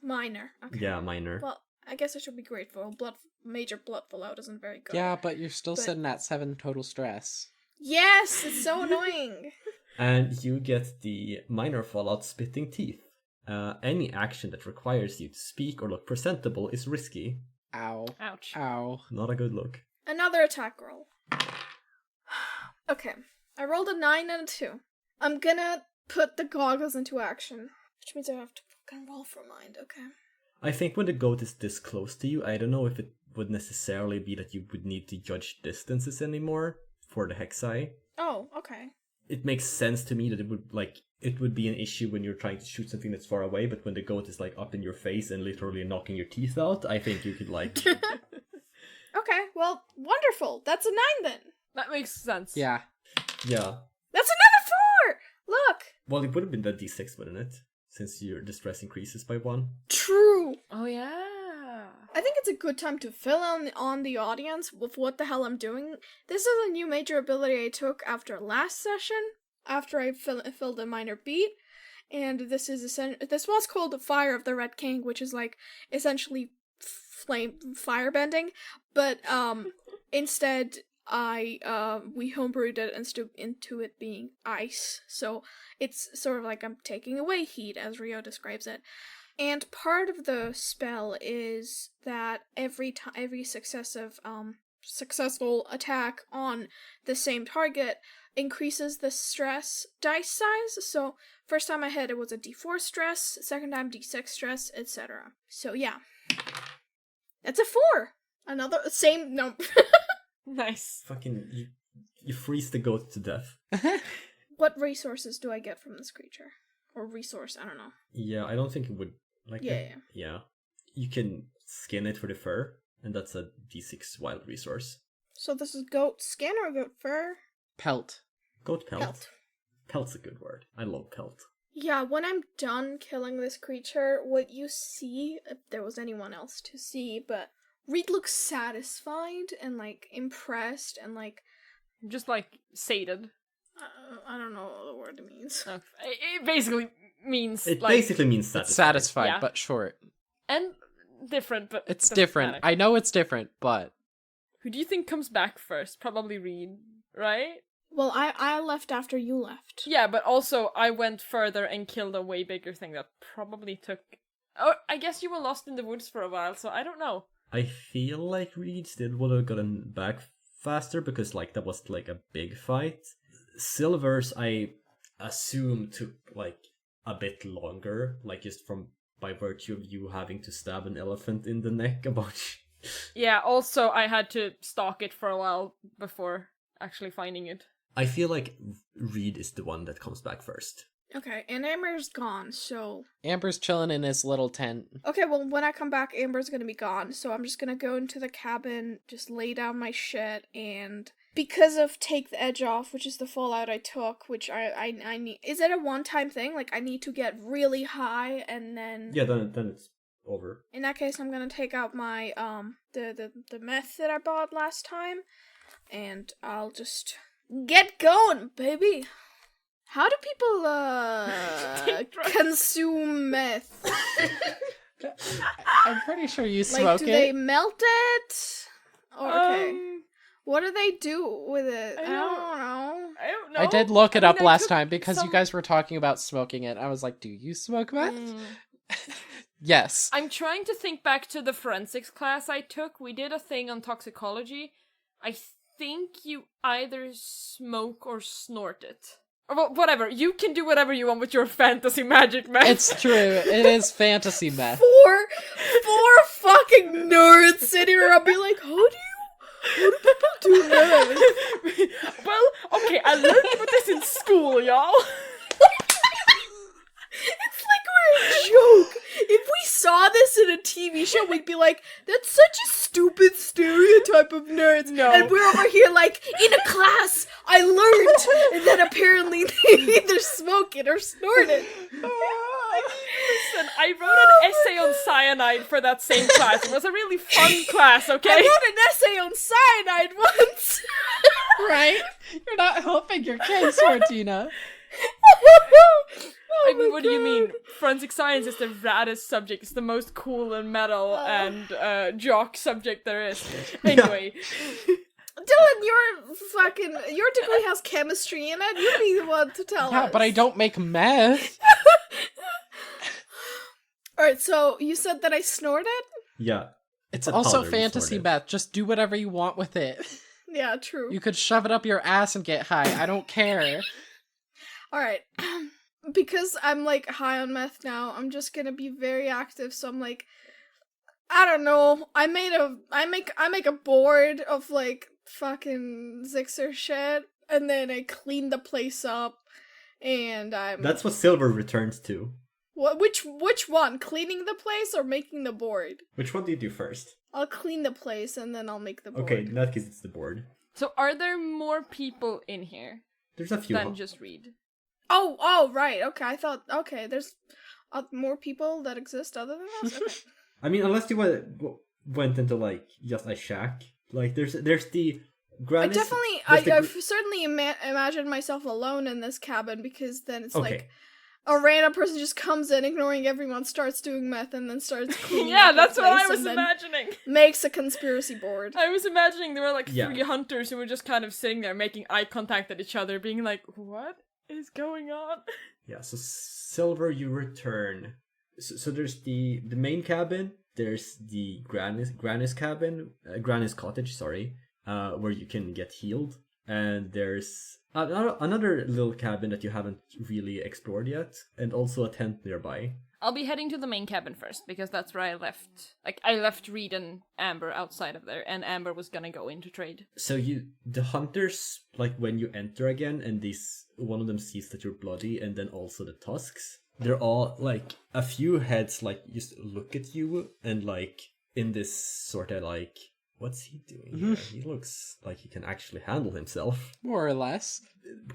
Minor. Okay. Yeah, minor. Well, I guess I should be grateful. Major blood fallout isn't very good. Yeah, but you're still sitting at 7 total stress. Yes, it's so annoying. And you get the minor fallout spitting teeth. Any action that requires you to speak or look presentable is risky. Ow. Ouch. Ow. Not a good look. Another attack roll. Okay, I rolled a 9 and a 2. I'm gonna put the goggles into action, which means I have to fucking roll for mind. Okay. I think when the goat is this close to you, I don't know if it would necessarily be that you would need to judge distances anymore for the Hexai. Oh, okay. It makes sense to me that it would be an issue when you're trying to shoot something that's far away, but when the goat is like up in your face and literally knocking your teeth out, I think you could like... Okay, well, wonderful. That's a 9 then. That makes sense. Yeah. Yeah. That's another 4! Look! Well, it would have been the d6, wouldn't it? Since your distress increases by 1. True. Oh yeah. I think it's a good time to fill on the audience with what the hell I'm doing. This is a new major ability I took after last session, after I filled a minor beat, and this was called Fire of the Red King, which is like essentially firebending, but instead we homebrewed it into it being ice, so it's sort of like I'm taking away heat, as Rio describes it. And part of the spell is that every successive successful attack on the same target increases the stress dice size. So first time I hit it was a d4 stress, second time d6 stress, etc. So yeah. That's a 4. Another same no. Nice. Fucking, you freeze the goat to death. What resources do I get from this creature? Or resource, I don't know. Yeah, I don't think it would... Like yeah. You can skin it for the fur, and that's a d6 wild resource. So this is goat skin or goat fur? Pelt. Goat pelt. Pelt's a good word. I love pelt. Yeah, when I'm done killing this creature, what you see, if there was anyone else to see, but Reed looks satisfied and, like, impressed and, like... Just, like, sated. I don't know what the word means. Okay. It basically means, It like... basically means satisfied. It's satisfied, Yeah. but short. And different, but... It's doesn't different. matter. I know it's different, but... Who do you think comes back first? Probably Reed, right? Well, I left after you left. Yeah, but also I went further and killed a way bigger thing that probably took... Oh, I guess you were lost in the woods for a while, so I don't know. I feel like Reed still would have gotten back faster because, like, that was, like, a big fight. Silver's, I assume, took, like, a bit longer, like, just by virtue of you having to stab an elephant in the neck a bunch. Yeah, also I had to stalk it for a while before actually finding it. I feel like Reed is the one that comes back first. Okay, and Amber's gone, so... Amber's chilling in his little tent. Okay, well, when I come back, Amber's gonna be gone, so I'm just gonna go into the cabin, just lay down my shit, and... Because of Take the Edge Off, which is the fallout I took, which I need... Is it a one-time thing? Like, I need to get really high, and then... Yeah, then it's over. In that case, I'm gonna take out my, the meth that I bought last time, and I'll just get going, baby! How do people, consume meth? I'm pretty sure you smoke Like, do they it. melt it? Or, okay. What do they do with it? I don't know. I don't know. I did look it I up mean, I last took time because some- you guys were talking about smoking it. I was like, do you smoke meth? Yes. I'm trying to think back to the forensics class I took. We did a thing on toxicology. I think you either smoke or snort it. Or well, whatever. You can do whatever you want with your fantasy magic meth. It's true. It is fantasy meth. Four fucking nerds sitting around be like, how do people do meth? Well, okay, I learned about this in school, y'all. It's like we're a joke. If we saw this in a TV show, we'd be like, that's such a stupid stereotype of of nerds. No. And we're over here like, in a class, I learned that apparently they either smoke it or snort it. Listen, I wrote an essay on cyanide for that same class. It was a really fun class, okay? I wrote an essay on cyanide once. Right? You're not helping your case, Martina. I mean, what do you mean? Forensic science is the raddest subject. It's the most cool and metal and jock subject there is. Anyway. Dylan, your degree has chemistry in it. You'd be the one to tell us. Yeah, but I don't make meth. Alright, so you said that I snorted? Yeah. It's a also powder, you fantasy snorted. meth. Just do whatever you want with it. Yeah, true. You could shove it up your ass and get high. I don't care. Alright. Because I'm like high on meth now, I'm just gonna be very active, so I'm like, I don't know. I make a board of like fucking Zixer shit, and then I clean the place up, and I'm That's what Silver returns to. which one? Cleaning the place or making the board? Which one do you do first? I'll clean the place and then I'll make the board. Okay, in that case, it's the board. So are there more people in here There's a few. than just Reed? Oh, right. Okay, I thought. Okay, there's more people that exist other than us. Okay. I mean, unless you went into like just a shack. Like there's the granite. I've certainly imagined myself alone in this cabin, because then it's Okay. like a random person just comes in, ignoring everyone, starts doing meth, and then starts cleaning Yeah, up the that's what I place, was and then imagining. makes a conspiracy board. I was imagining there were like Yeah. 3 hunters who were just kind of sitting there making eye contact at each other, being like, what is going on? Yeah. So Silver, you return. So there's the main cabin. There's the Granny's cabin, Granny's cottage. Sorry, where you can get healed. And there's another little cabin that you haven't really explored yet, and also a tent nearby. I'll be heading to the main cabin first, because that's where I left. Like, I left Reed and Amber outside of there, and Amber was gonna go in to trade. So the hunters, like when you enter again, and one of them sees that you're bloody, and then also the tusks. They're all like a few heads, like just look at you, and like in this sort of like, what's he doing here? He looks like he can actually handle himself. More or less.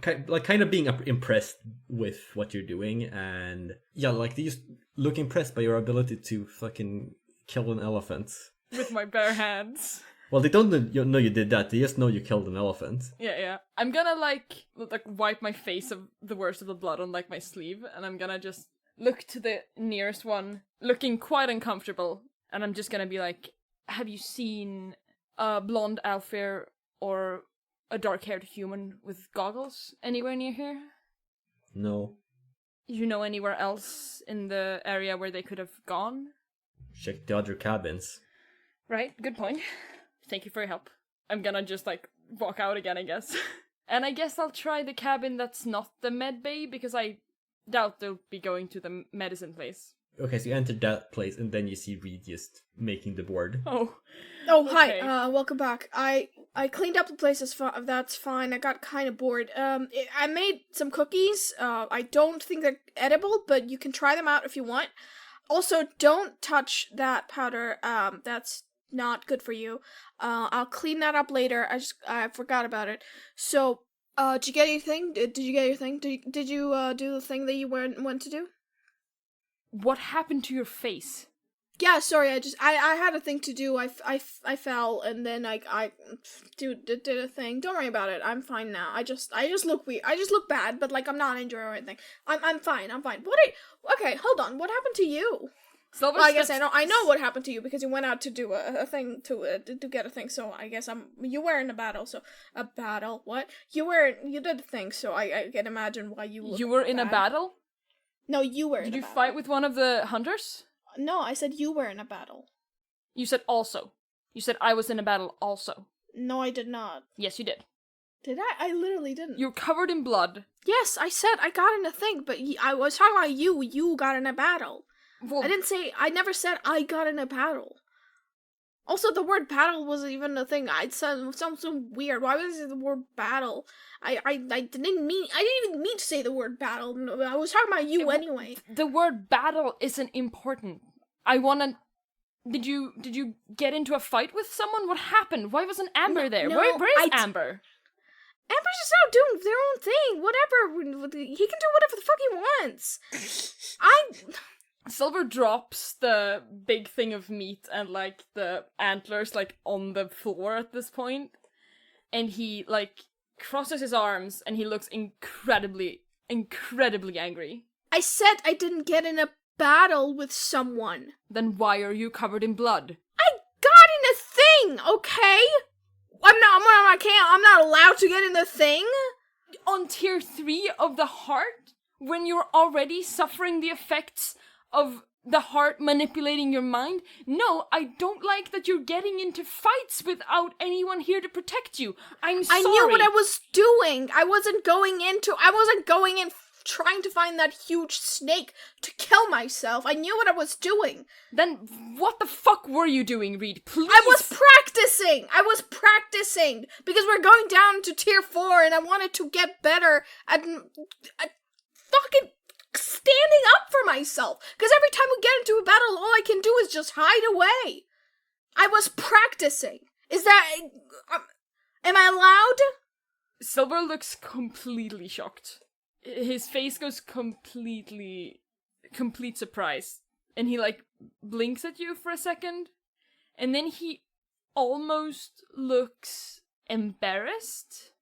Kind of being impressed with what you're doing, and yeah, like they just look impressed by your ability to fucking kill an elephant. With my bare hands. Well, they don't know you did that. They just know you killed an elephant. Yeah. I'm gonna like wipe my face of the worst of the blood on like my sleeve, and I'm gonna just look to the nearest one, looking quite uncomfortable, and I'm just gonna be like, have you seen a blonde Alfir or a dark-haired human with goggles anywhere near here? No. You know anywhere else in the area where they could have gone? Check the other cabins. Right, good point. Thank you for your help. I'm gonna just like walk out again, I guess. And I guess I'll try the cabin that's not the med bay, because I doubt they'll be going to the medicine place. Okay, so you enter that place, and then you see Reed just making the board. Oh, Hi. okay. Welcome back. I cleaned up the place. That's fine. I got kind of bored. I made some cookies. I don't think they're edible, but you can try them out if you want. Also, don't touch that powder. That's not good for you. I'll clean that up later. I forgot about it. So, did you get your thing? Did you get your thing? Did you do the thing that you went to do? What happened to your face? Yeah, sorry. I had a thing to do. I fell, and then I did a thing. Don't worry about it. I'm fine now. I just look weird. I just look bad, but like I'm not injured or anything. I'm fine. Okay, hold on. What happened to you? Silver Well, I guess steps- I know what happened to you, because you went out to do a thing to get a thing. So I guess you were in a battle. So a battle. What? You did a thing. So I can imagine why you. You were in a bad. battle? No, you were. Did in a you battle. fight with one of the hunters? No, I said you were in a battle. You said also. You said I was in a battle also. No, I did not. Yes, you did. Did I? I literally didn't. You're covered in blood. Yes, I said I got in a thing, but I was talking about you. You got in a battle. Well, I never said I got in a battle. Also, the word battle wasn't even a thing. It sounds so weird. Why was it the word battle? I didn't even mean to say the word battle. No, I was talking about you anyway. the word battle isn't important. I wanna Did you get into a fight with someone? What happened? Why wasn't Amber there? No, Where is Amber? Amber's just out doing their own thing. Whatever. He can do whatever the fuck he wants. Silver drops the big thing of meat and, like, the antlers, like, on the floor at this point. And he, like, crosses his arms and he looks incredibly angry. I said I didn't get in a battle with someone. Then why are you covered in blood? I got in a thing, okay? I'm not allowed to get in the thing. On tier 3 of the heart? When you're already suffering the effects of the heart manipulating your mind? No, I don't like that you're getting into fights without anyone here to protect you. I'm sorry. I knew what I was doing. I wasn't going in trying to find that huge snake to kill myself. I knew what I was doing. Then what the fuck were you doing, Reed? Please. I was practicing because we're going down to tier 4 and I wanted to get better at fucking standing up for myself. Because every time we get into a battle, all I can do is just hide away. I was practicing. Is that... am I allowed? Silver looks completely shocked. His face goes complete surprise. And he, like, blinks at you for a second. And then he almost looks embarrassed.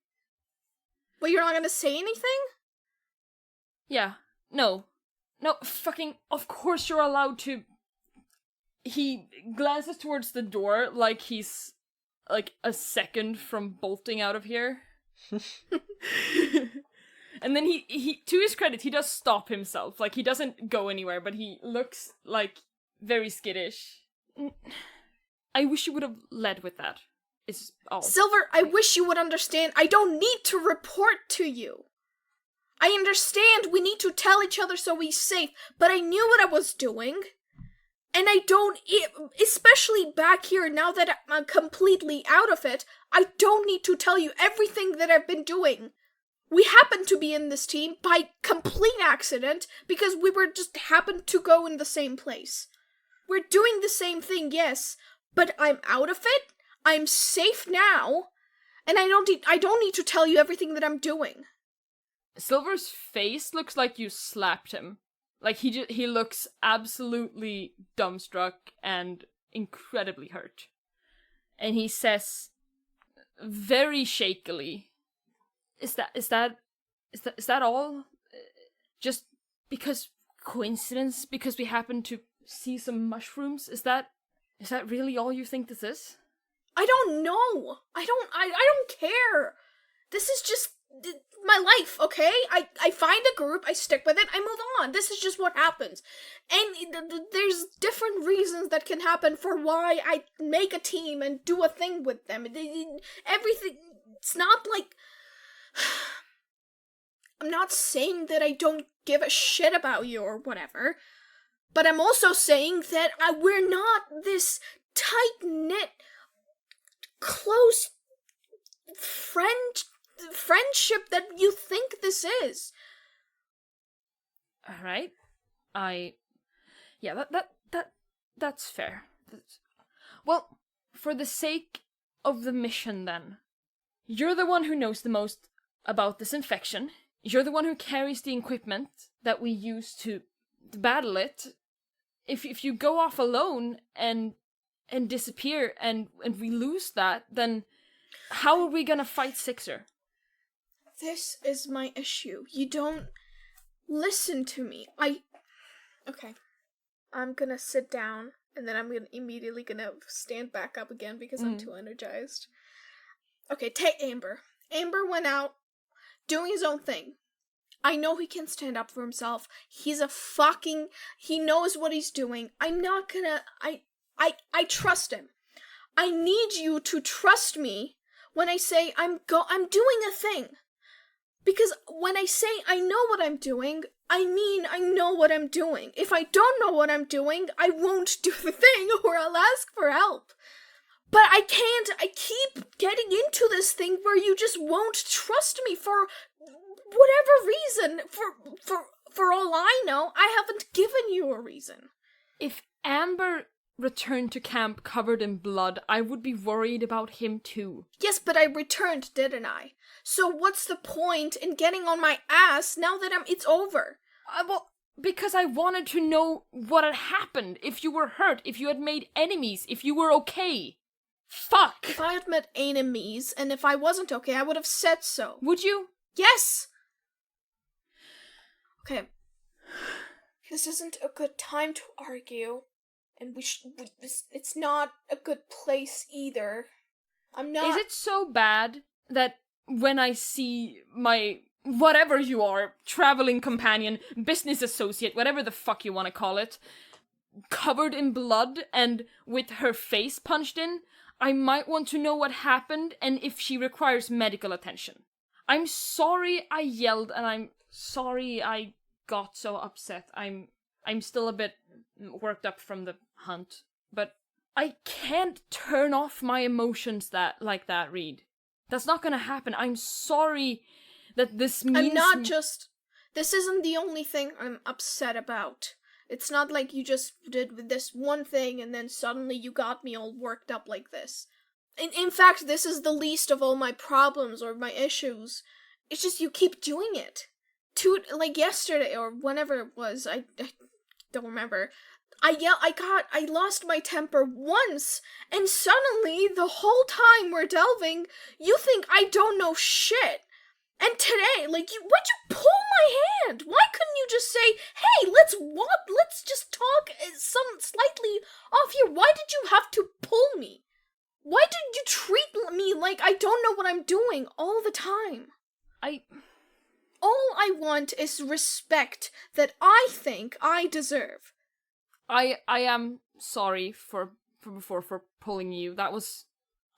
But you're not gonna say anything? Yeah. No, fucking, of course you're allowed to... He glances towards the door like he's, like, a second from bolting out of here. And then he, to his credit, he does stop himself. Like, he doesn't go anywhere, but he looks, like, very skittish. I wish you would have led with that. It's all. Silver, I wish you would understand. I don't need to report to you. I understand we need to tell each other so we're safe, but I knew what I was doing. And I don't, especially back here, now that I'm completely out of it, I don't need to tell you everything that I've been doing. We happened to be in this team by complete accident because we were just happened to go in the same place. We're doing the same thing, yes, but I'm out of it. I'm safe now, and I don't need to tell you everything that I'm doing. Silver's face looks like you slapped him. Like he looks absolutely dumbstruck and incredibly hurt. And he says very shakily, Is that all? Just because coincidence? Because we happen to see some mushrooms? Is that really all you think this is? I don't know. I don't care. This is just my life, okay? I find a group, I stick with it, I move on. This is just what happens. And there's different reasons that can happen for why I make a team and do a thing with them. Everything, it's not like... I'm not saying that I don't give a shit about you or whatever, but I'm also saying that we're not this tight-knit, close friendship that you think this is. Alright. That's fair. Well, for the sake of the mission then, you're the one who knows the most about this infection. You're the one who carries the equipment that we use to battle it. If you go off alone and disappear and we lose that, then how are we gonna fight Sixer? This is my issue. You don't listen to me. Okay. I'm gonna sit down and then I'm immediately gonna stand back up again because I'm too energized. Okay, take Amber. Amber went out doing his own thing. I know he can stand up for himself. He knows what he's doing. I'm not gonna, I trust him. I need you to trust me when I say I'm doing a thing. Because when I say I know what I'm doing, I mean I know what I'm doing. If I don't know what I'm doing, I won't do the thing or I'll ask for help. But I keep getting into this thing where you just won't trust me for whatever reason. For all I know, I haven't given you a reason. If Amber returned to camp covered in blood, I would be worried about him too. Yes, but I returned, didn't I? So what's the point in getting on my ass now that it's over? Well, because I wanted to know what had happened, if you were hurt, if you had made enemies, if you were okay. Fuck! If I had met enemies, and if I wasn't okay, I would have said so. Would you? Yes! Okay. This isn't a good time to argue. And it's not a good place either. I'm not... Is it so bad that when I see my, whatever you are, traveling companion, business associate, whatever the fuck you want to call it, covered in blood and with her face punched in, I might want to know what happened and if she requires medical attention. I'm sorry I yelled and I'm sorry I got so upset. I'm still a bit worked up from the hunt, but I can't turn off my emotions like that, Reed. That's not gonna happen. I'm sorry that this means... I'm not just... This isn't the only thing I'm upset about. It's not like you just did this one thing and then suddenly you got me all worked up like this. In fact, this is the least of all my problems or my issues. It's just you keep doing it. Like yesterday or whenever it was, I don't remember. I lost my temper once, and suddenly, the whole time we're delving, you think I don't know shit. And today, why'd you pull my hand? Why couldn't you just say, hey, let's just talk some slightly off here? Why did you have to pull me? Why did you treat me like I don't know what I'm doing all the time? All I want is respect that I think I deserve. I am sorry for pulling you.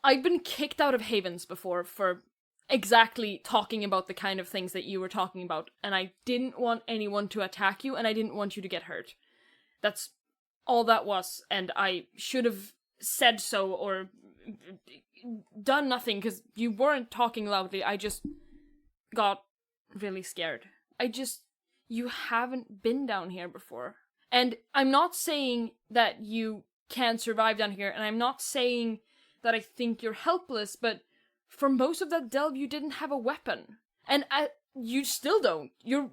I've been kicked out of Havens before for exactly talking about the kind of things that you were talking about, and I didn't want anyone to attack you, and I didn't want you to get hurt. That's all that was, and I should have said so or done nothing, because you weren't talking loudly. I just got really scared. You haven't been down here before. And I'm not saying that you can't survive down here, and I'm not saying that I think you're helpless, but for most of that delve, you didn't have a weapon. And you still don't. Your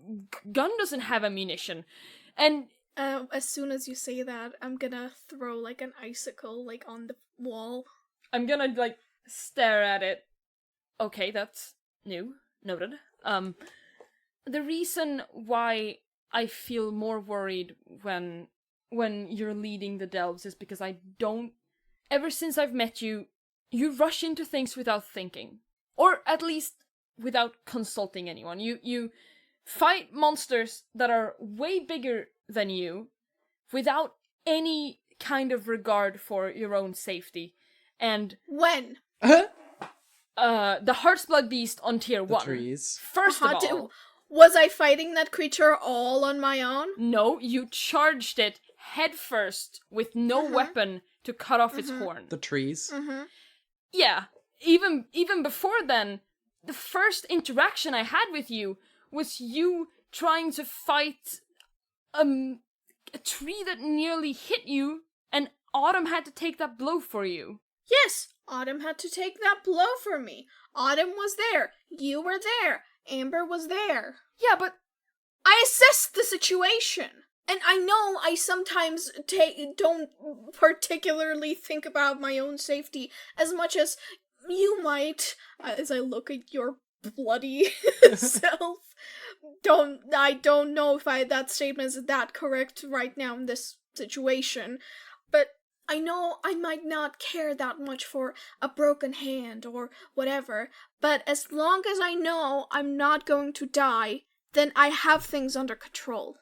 gun doesn't have ammunition. And as soon as you say that, I'm gonna throw, an icicle, on the wall. I'm gonna, stare at it. Okay, that's new. Noted. The reason why I feel more worried when you're leading the delves is because ever since I've met you, you rush into things without thinking. Or at least without consulting anyone. You fight monsters that are way bigger than you without any kind of regard for your own safety. And when? The Heartsblood Beast on tier 1. Trees. First of all... Was I fighting that creature all on my own? No, you charged it headfirst with no weapon to cut off its horn. The trees. Yeah, even before then, the first interaction I had with you was you trying to fight a tree that nearly hit you, and Autumn had to take that blow for you. Yes, Autumn had to take that blow for me. Autumn was there. You were there. Amber was there. Yeah, but I assessed the situation. And I know I sometimes don't particularly think about my own safety as much as you might, as I look at your bloody self. I don't know if that statement is that correct right now in this situation, but I know I might not care that much for a broken hand or whatever, but as long as I know I'm not going to die, then I have things under control.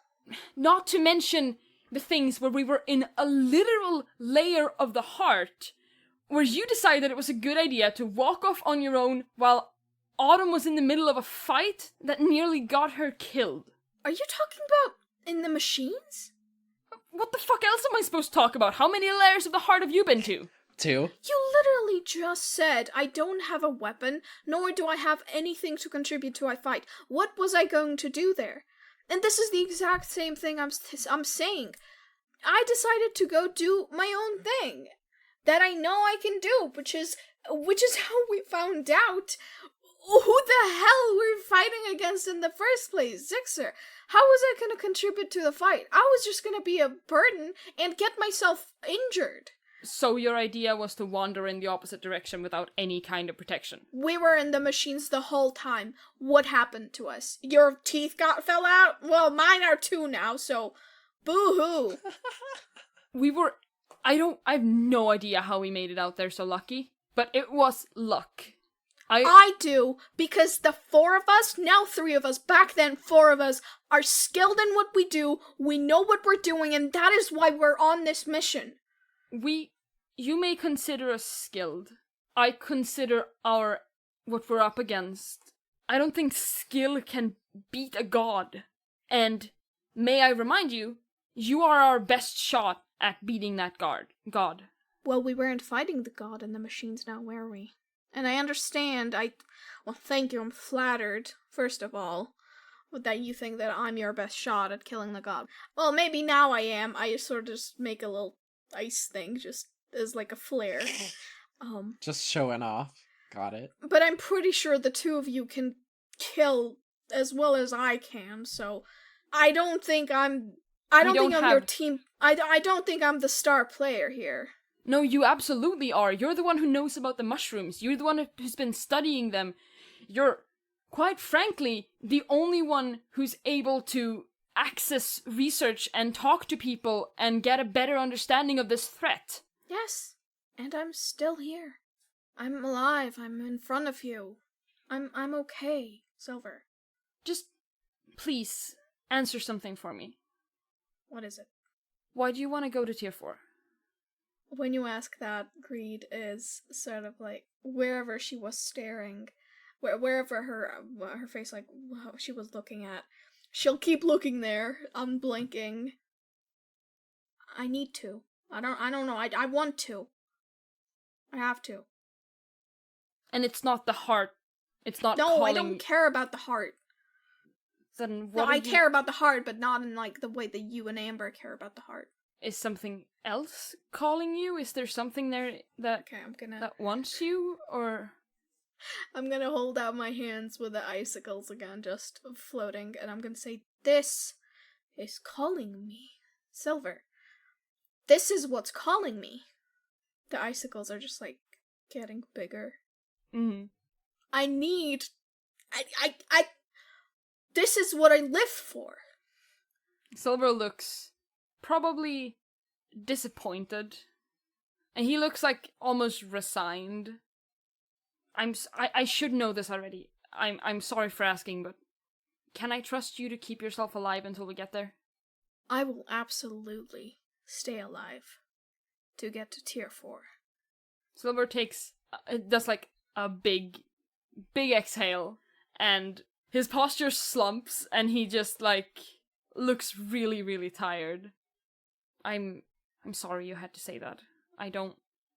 Not to mention the things where we were in a literal layer of the heart, where you decided it was a good idea to walk off on your own while Autumn was in the middle of a fight that nearly got her killed. Are you talking about in the machines? What the fuck else am I supposed to talk about? How many layers of the heart have you been to? 2. You literally just said, I don't have a weapon, nor do I have anything to contribute to a fight. What was I going to do there? And this is the exact same thing I'm saying. I decided to go do my own thing that I know I can do, which is how we found out who the hell we're fighting against in the first place, Zixer. How was I going to contribute to the fight? I was just going to be a burden and get myself injured. So your idea was to wander in the opposite direction without any kind of protection? We were in the machines the whole time. What happened to us? Your teeth fell out? Well, mine are too now, so boo-hoo. I have no idea how we made it out there so lucky, but it was luck. I do, because the 4 of us, now 3 of us, back then 4 of us, are skilled in what we do, we know what we're doing, and that is why we're on this mission. You may consider us skilled. I consider what we're up against. I don't think skill can beat a god. And may I remind you, you are our best shot at beating that god. Well, we weren't fighting the god in the machines now, were we? And I understand, well, thank you, I'm flattered, first of all, that you think that I'm your best shot at killing the god. Well, maybe now I am. I sort of just make a little ice thing, just as like a flare. Just showing off. Got it. But I'm pretty sure the 2 of you can kill as well as I can, so I don't think I'm your team. I don't think I'm the star player here. No, you absolutely are. You're the one who knows about the mushrooms. You're the one who's been studying them. You're, quite frankly, the only one who's able to access research and talk to people and get a better understanding of this threat. Yes, and I'm still here. I'm alive. I'm in front of you. I'm okay, Silver. Just, please, answer something for me. What is it? Why do you want to go to Tier 4? When you ask that, Greed is sort of like wherever she was staring, wherever her face like she was looking at, she'll keep looking there, unblinking. I need to. I don't know. I want to. I have to. And it's not the heart. It's not. No, calling... I don't care about the heart. Then what? No, I care about the heart, but not in like the way that you and Amber care about the heart. Is something else calling you? Is there something there that that wants you, or? I'm gonna hold out my hands with the icicles again, just floating, and I'm gonna say, "This is calling me, Silver. This is what's calling me." The icicles are just like getting bigger. Mm-hmm. This is what I live for. Silver looks probably disappointed, and he looks like almost resigned. I should know this already. I'm sorry for asking, but can I trust you to keep yourself alive until we get there? I will absolutely stay alive to get to Tier 4. Silver does like a big exhale, and his posture slumps, and he just like looks really, really tired. I'm sorry you had to say that. I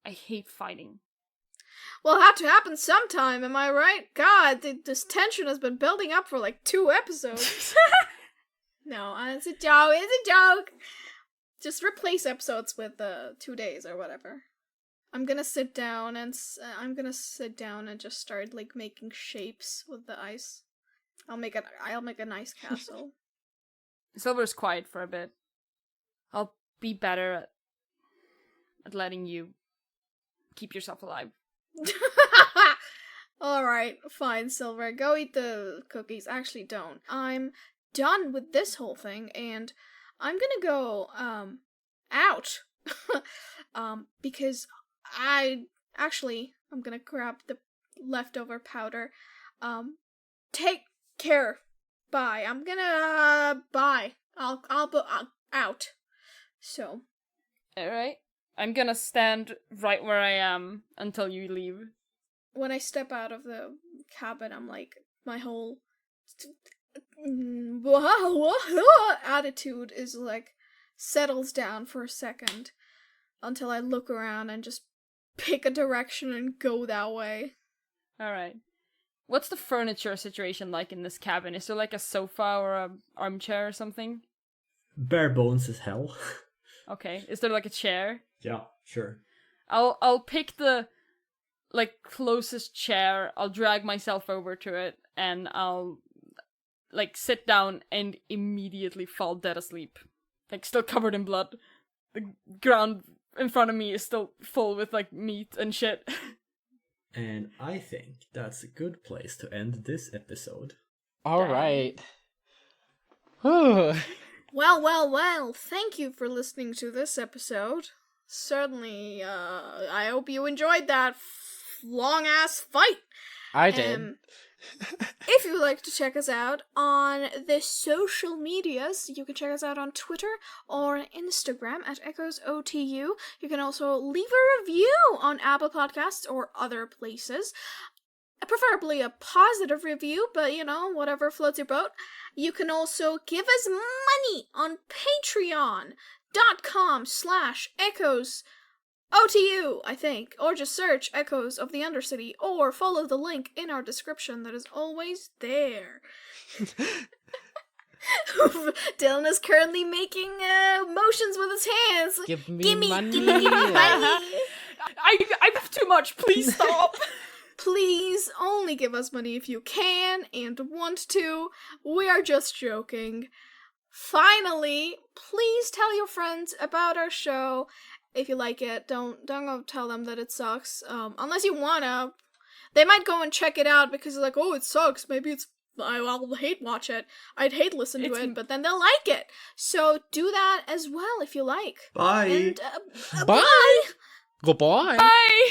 hate fighting. Well, it had to happen sometime, am I right? God, this tension has been building up for like 2 episodes. No, it's a joke. Just replace episodes with 2 days or whatever. I'm gonna sit down and just start like making shapes with the ice. I'll make an ice castle. Silver's quiet for a bit. I'll be better at letting you keep yourself alive. Alright, fine, Silver. Go eat the cookies. Actually, don't. I'm done with this whole thing, and I'm gonna go, out. Because I'm gonna grab the leftover powder. Take care. Bye. I'm gonna, bye. I'll out. So. Alright. I'm gonna stand right where I am until you leave. When I step out of the cabin, I'm like, my whole attitude is like, settles down for a second until I look around and just pick a direction and go that way. Alright. What's the furniture situation like in this cabin? Is there like a sofa or a armchair or something? Bare bones as hell. Okay, is there like a chair? Yeah, sure. I'll pick the like closest chair. I'll drag myself over to it, and I'll like sit down and immediately fall dead asleep, like still covered in blood. The ground in front of me is still full with like meat and shit. And I think that's a good place to end this episode. All right. Whew. Well, thank you for listening to this episode. Certainly, I hope you enjoyed that long-ass fight. I did. If you would like to check us out on the social medias, you can check us out on Twitter or Instagram at EchoesOTU. You can also leave a review on Apple Podcasts or other places. Preferably a positive review, but whatever floats your boat. You can also give us money on patreon.com/echoes.OTU, I think, or just search Echoes of the Undercity, or follow the link in our description that is always there. Dylan is currently making motions with his hands. Give me money. Give me money. I have too much. Please stop. Please only give us money if you can and want to. We are just joking. Finally, please tell your friends about our show. If you like it, don't go tell them that it sucks. Unless you wanna. They might go and check it out because they're like, oh, it sucks. Maybe I'll hate watch it. I'd hate listen to it, but then they'll like it. So do that as well if you like. Bye! And, Bye! bye! Goodbye. Bye.